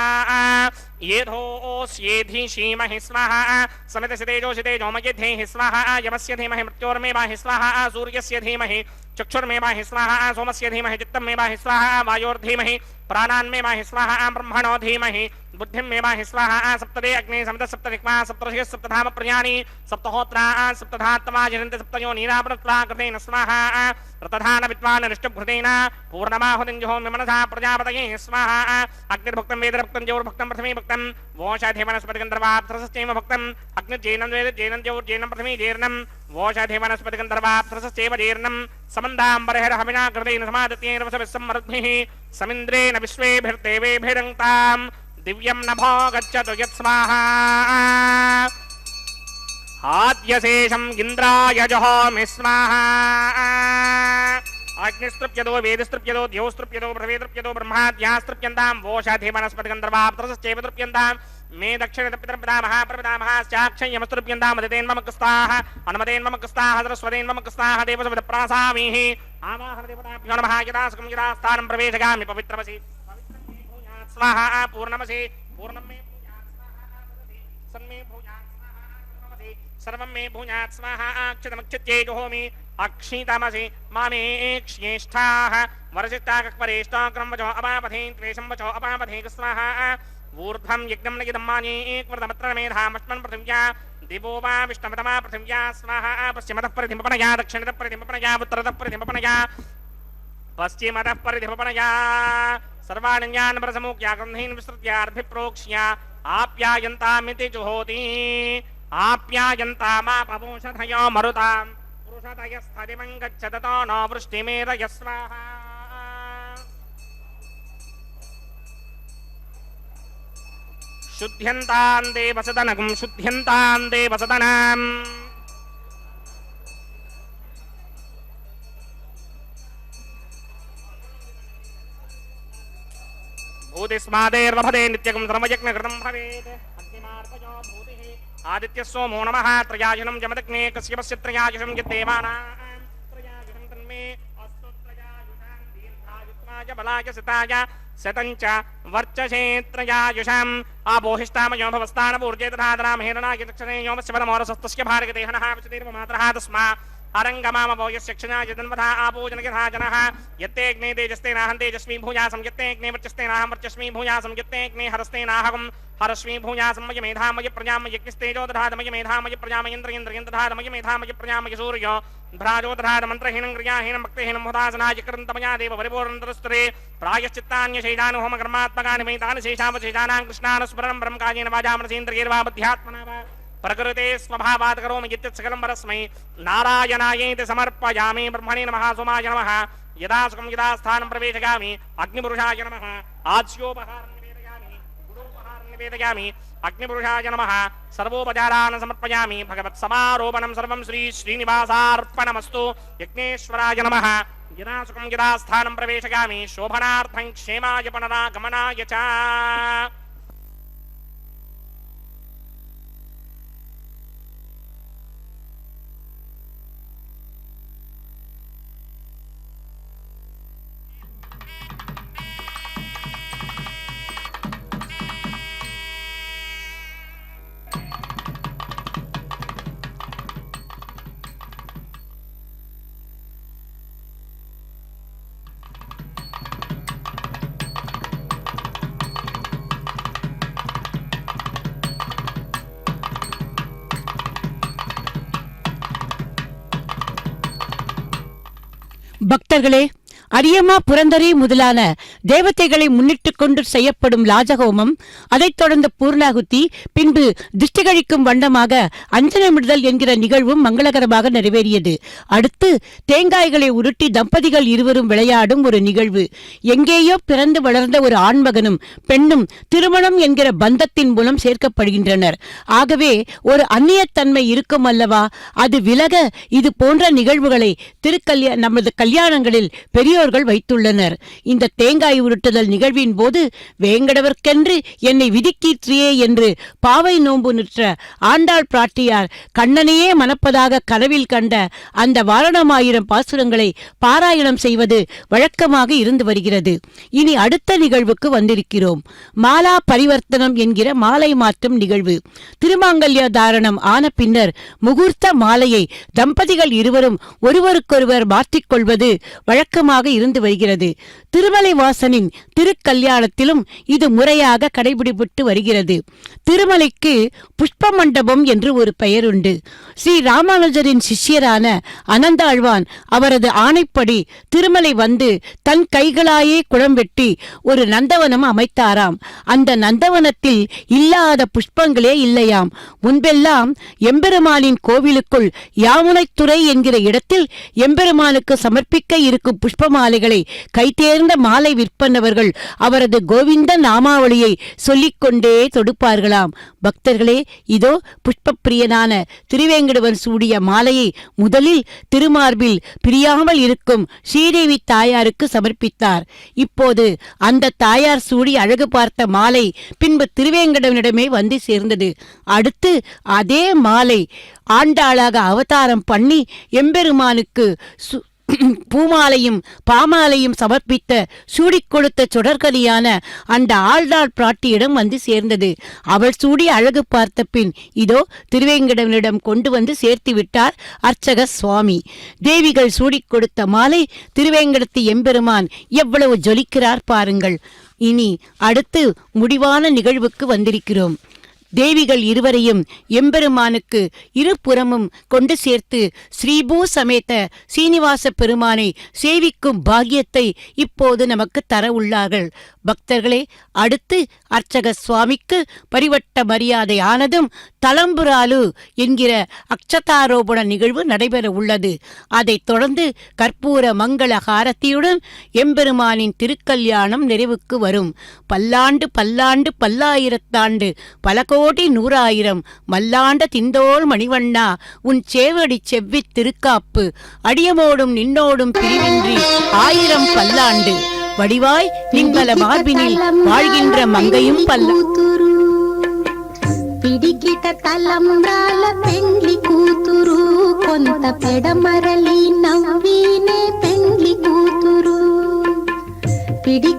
येधोऽस्येधि श्रीमहि स्वाहा समितसितेजोषितेजो मयेद्धेः स्वाहा यमस्य धीमहि मृत्योर्मेवाहि स्वाहा सूर्यस्य धीमहि चक्षुर्मेवाहि स्वाहा सोमस्य धीमहि चित्तमेवाहि स्वाहा वायोर्धीमहि प्राणान्मेवाहि स्वाहा ब्रह्मणो धीमहि बुद्धिमेवाहि स्वाहा सप्तदे अग्ने समित सप्तदिक्मा सप्तऋषिः सप्तधाम प्रयाणि सप्तहोत्रा सप्तधात्मा जयन्ति सप्तयो नीरावृत्वा कृतेन स्वाहा रतधान विद्वान् निष्टभृतेन पूर्णमाहुतिञ्जहोमि मनसा प्रजापतये स्वाहा अग्निर्भक्तं वेदभक्तं ज्योर्भक्तं प्रथमे भक्तं वोषाधिवनस्पतिगन्धर्वाप्सरसश्चैव भक्तं अग्निर्जेनं वेदजेनं ज्योर्जेनं प्रथमे जेर्नं वोषाधिवनस्पतिगन्धर्वाप्सरसश्चैव जेर्नं समन्दाम्बरहरहविना कृतेन समादत्येनवसविस्सम्मरुद्भिः समिन्द्रेण विश्वेभिर्देवेभिरङ्क्तां दिव्यं नभो गच्छतु यत्स्वाहा आद्यशेषम् इन्द्राय जहोमि स्वाहा अग्निस्तृप्यतो वेदस्तृप्यतो द्यौस्तृप्यतो पृथिवीस्तृप्यतो ब्रह्माद्यास्तृप्यन्तां वोषाधिवनस्पतिगन्धर्वाप्सरसश्चैव तृप्यन्तां मे दक्षिणतपितरपिता महाप्रपिता महाश्चाक्षय्यमस्तृप्यन्तां मदितेन्ममकस्ताः अनुमतेन्ममकस्ताः सरस्वतेन्ममकस्ताः देवसविदप्रासामीः आवाहनदेवताभ्यो नमः यदा सुखं यदा स्थानं प्रवेशयामि पवित्रमसि स्वाहा पूर्णमसि पूर्णं मे भूयात् स्वाहा सन्मे भूयात् स्वाहा पूर्णमसि सर्वं मे भूयात् स्वाहा अक्षतमक्षत्येजोहोमि अक्षितमसि मामे क्ष्येष्ठाः वरसिष्ठाकपरेष्ठा क्रमवचो अपापथेन् त्वेषं वचो अपापथेक स्वाहा ऊर्ध्वं यज्ञं न यदं माने एकव्रतमत्र मेधामश्मन् पृथिव्या दिवो वा विष्णवतमा पृथिव्या स्वाहा पश्चिमतः परिधिमपनया दक्षिणतः परिधिमपनया उत्तरतः परिधिमपनया पश्चिमतः परिधिमपनया सर्वाण्यान् प्रसमुख्या गन्धीन् विस्तृत्यार्भिप्रोक्ष्या आप्यायन्तामिति जुहोति आप्यायन्तामापवोषधयो मरुतां पुरुषतयस्थदिमं गच्छततो नो वृष्टिमेधय स्वाहा शुद्ध्यन्तां देवसदनगं शुद्ध्यन्तां देवसदनम् भूतिस्मादेर्लभते नित्यकं सर्वयज्ञकृतं भवेत् अग्निमार्पयो भूतिः आदित्यः सोमो नमः त्रयायुषं जमदग्ने कश्यपस्य त्रयायुषं यद्देवानां त्रयायुषं तन्मे अस्तु त्रयायुषां दीर्घायुष्माय बलाय सिताय शतञ्च वर्चसे त्रयायुषाम् आबोहिष्टामयो भवस्तानपूर्जे तथा दरामहेरणाय दक्षिणे योमस्य पदमोरसस्तस्य भारगदेहनः विचतीर्वमात्रः तस्मा अरंगमामवो यस्य क्षणा यदन्वधा आपूजनयथा जनः यत्तेऽग्ने तेजस्तेनाहं तेजस्वी भूयासं यत्तेऽग्ने वर्चस्तेनाहं वर्चस्वी भूयासं यत्तेऽग्ने हरस्तेनाहं हरस्वी भूयासं मय मेधामय प्रजामय यज्ञस्तेजो दधातमय मेधामय प्रजामयेन्द्रयेन्द्रयं दधातमय मेधामय प्रजामय सूर्यो भ्राजो दधात मन्त्रहीनं क्रियाहीनं भक्तिहीनं हुदासनाय कृतमया देव परिपूर्णतरस्तरे प्रायश्चित्तान्यशेषानुहोम कर्मात्मकानि मैतानि शेषावशेषानां कृष्णानुस्मरणं ब्रह्मकायेन वाचा मनसेन्द्रियैर्वा बुद्ध्यात्मना वा प्रकृते स्वभावात् करोमि यत् सकलं परस्मै नारायणायेति समर्पयामि ब्रह्मणे नमः सोमाय नमः यदा सुखं यदा स्थानं प्रवेशयामि अग्निपुरुषाय नमः आज्योपहारं निवेदयामि गुडोपहारं निवेदयामि अग्निपुरुषाय नमः सर्वोपचारान् समर्पयामि भगवत्समारोपणं सर्वं श्री श्रीनिवासार्पणमस्तु यज्ञेश्वराय नमः यदा सुखं यदा स्थानं प्रवेशयामि शोभनार्थं क्षेमाय पुनरागमनाय च பக்தர்களே, அரியமா புரந்தரி முதலான தேவதைகளை முன்னிட்டு கொண்டு செய்யப்படும் லாஜஹோமம், அதைத் தொடர்ந்து பூர்ணாகுத்தி, பின்பு திருஷ்டி கழிக்கும் வண்ணமாக அஞ்சனமிடுதல் என்கிற நிகழ்வும் மங்களகரமாக நிறைவேறியது. அடுத்து தேங்காய்களை உருட்டி தம்பதிகள் இருவரும் விளையாடும் ஒரு நிகழ்வு. எங்கேயோ பிறந்து வளர்ந்த ஒரு ஆண்மகனும் பெண்ணும் திருமணம் என்கிற பந்தத்தின் மூலம் சேர்க்கப்படுகின்றனர். ஆகவே ஒரு அந்நியத்தன்மை இருக்கும் அல்லவா, அது விலக இது போன்ற நிகழ்வுகளை நமது கல்யாணங்களில் பெரியோர்கள் வைத்துள்ளனர். இந்த தேங்காய் உருட்டுதல் நிகழ்வின் போது வேங்கடவர்க்கென்று என்னை விதிக்கீற்றியே என்று பாவை நோன்பு நிற்ற ஆண்டாள் பிராட்டியார் கண்ணனையே மணப்பதாக கனவில் கண்ட அந்த வாரணமாயிரம் பாசுரங்களை பாராயணம் செய்வது வழக்கமாக இருந்து வருகிறது. இனி அடுத்த நிகழ்வுக்கு வந்திருக்கிறோம். மாலா பரிவர்த்தனம் என்கிற மாலை மாற்றும் நிகழ்வு. திருமாங்கல்ய தாரணம் ஆன பின்னர் முகூர்த்த மாலையை தம்பதிகள் இருவரும் ஒருவருக்கொருவர் மாற்றிக்கொள்வது வழக்கமாக இருந்து வருகிறது. திருமலை வாசனின் திருக்கல்யாணத்திலும் இது முறையாக கடைபிடிப்பட்டு வருகிறது. திருமலைக்கு புஷ்ப மண்டபம் என்று ஒரு பெயர் உண்டு. ஸ்ரீ ராமானுஜரின் சிஷ்யரான அனந்தாழ்வான் அவரது ஆணைப்படி திருமலை வந்து தன் கைகளாயே குளம் வெட்டி ஒரு நந்தவனம் அமைத்தாராம். அந்த நந்தவனத்தில் இல்லாத புஷ்பங்களே இல்லையாம். முன்பெல்லாம் எம்பெருமானின் கோவிலுக்குள் யாமுனைத்துறை என்கிற இடத்தில் எம்பெருமானுக்கு சமர்ப்பிக்க இருக்கும் புஷ்ப மாலைகளை கைதேர்ந்த மாலை விற்பனவர்கள் அவரது கோவிந்த நாமாவளியை சொல்லிக்கொண்டே தொடுப்பார்களாம். பக்தர்களே, இதோ புஷ்ப பிரியனான திருவேங்கடவன் சூடிய மாலையை முதலில் திருமார்பில் பிரியாமல் இருக்கும் ஸ்ரீதேவி தாயாருக்கு சமர்ப்பித்தார். இப்போது அந்த தாயார் சூடி அழகு பார்த்த மாலை பின்பு திருவேங்கடவனிடமே வந்து சேர்ந்தது. அடுத்து அதே மாலை ஆண்டாளாக அவதாரம் பண்ணி எம்பெருமானுக்கு பூமாலையும் பாமாலையும் சமர்ப்பித்த சூடிக் கொடுத்த சுடற்கதியான அந்த ஆழ்தாள் பிராட்டியிடம் வந்து சேர்ந்தது. அவள் சூடி அழகு பார்த்த பின் இதோ திருவேங்கடவனிடம் கொண்டு வந்து சேர்த்து விட்டார் அர்ச்சக சுவாமி. தேவிகள் சூடிக் கொடுத்த மாலை திருவேங்கடத்து எம்பெருமான் எவ்வளவு ஜொலிக்கிறார் பாருங்கள். இனி அடுத்து முடிவான நிகழ்வுக்கு வந்திருக்கிறோம். தேவிகள் இருவரையும் எம்பெருமானுக்கு இருபுறமும் கொண்டு சேர்த்து ஸ்ரீபூ சமேத சீனிவாச பெருமானை சேவிக்கும் பாக்கியத்தை இப்போது நமக்கு தர உள்ளார்கள். பக்தர்களே, அடுத்து அர்ச்சக சுவாமிக்கு பரிவட்ட மரியாதை ஆனதும் தலம்புராலு என்கிற அக்ஷதாரோபண நிகழ்வு நடைபெற உள்ளது. அதைத் தொடர்ந்து கற்பூர மங்கள ஹாரத்தியுடன் எம்பெருமானின் திருக்கல்யாணம் நிறைவுக்கு வரும். பல்லாண்டு பல்லாண்டு பல்லாயிரத்தாண்டு பல கோடி நூறாயிரம் மல்லாண்ட திந்தோள் மணிவண்ணா உன் சேவடி செவ்வி திருக்காப்பு அடியமோடும் நின்னோடும் பிரிவின்றி ஆயிரம் பல்லாண்டு வடிவாய் நின்மல மார்பினில் வாழ்கின்ற மங்கையும் பல்லாண்டு. పిడికిట తలంబ్రాల పెండ్లి కూతురు కొంత పెడమరలి నవ్వినే పెండ్లి కూతురు పిడి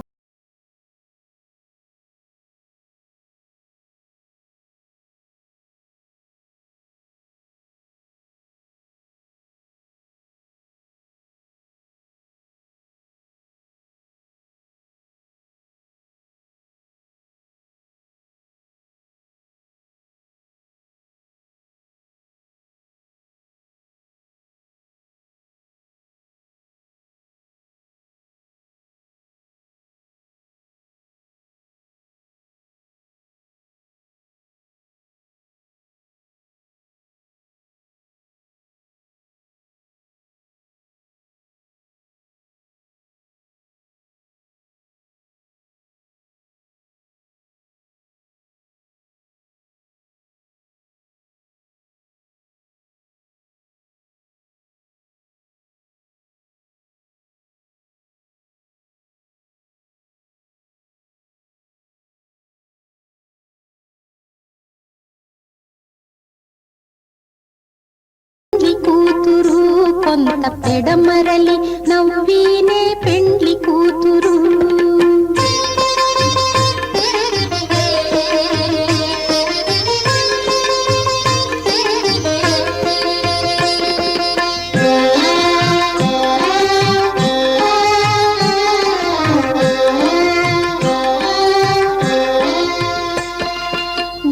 కూతురు కొంత పెడమరలి నవ్వినే పెండ్లి కూతురు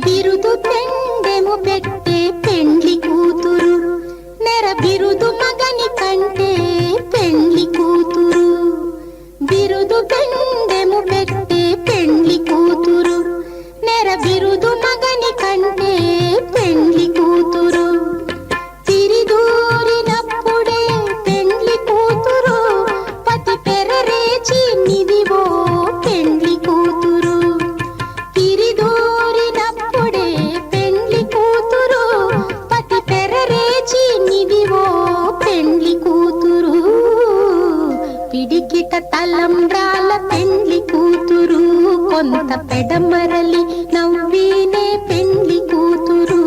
బిరుదు పెండెము పెట్టే పెండ్లి కూతురు బిరుదు మగని కంటే పెండ్లి కూతురు పెడమరలి నవ్వీనే పెండ్లి కూతురు.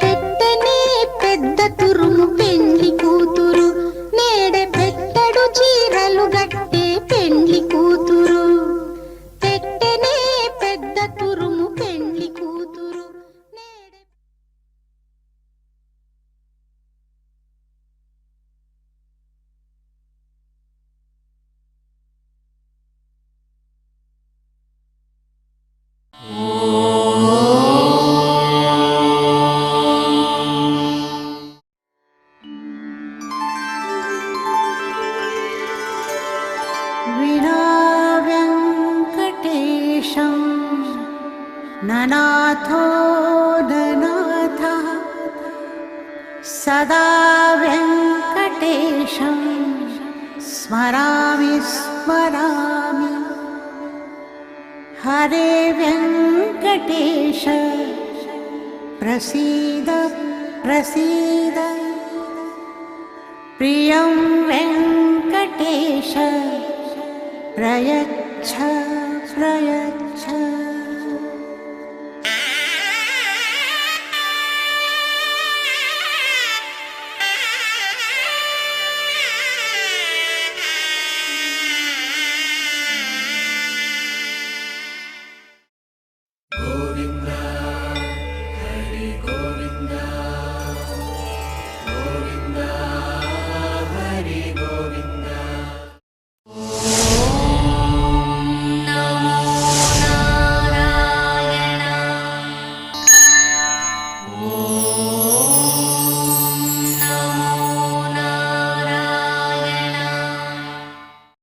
పెట్టనే పెద్ద తురుము పెండ్లి కూతురు, నేడే పెట్టడు చీరలు గట్టే పెండ్లి కూతురు. పెట్టనే పెద్ద తురుము పెండ్లి కూతురు, నేడే विना वेङ्कटेशं ननाथो ननाथः सदा वेङ्कटेशं स्मरामि स्मरामि. हरे वेङ्कटेश प्रसीद प्रसीद. प्रियं वेङ्कटेश प्रयच्छ प्रयच्छ.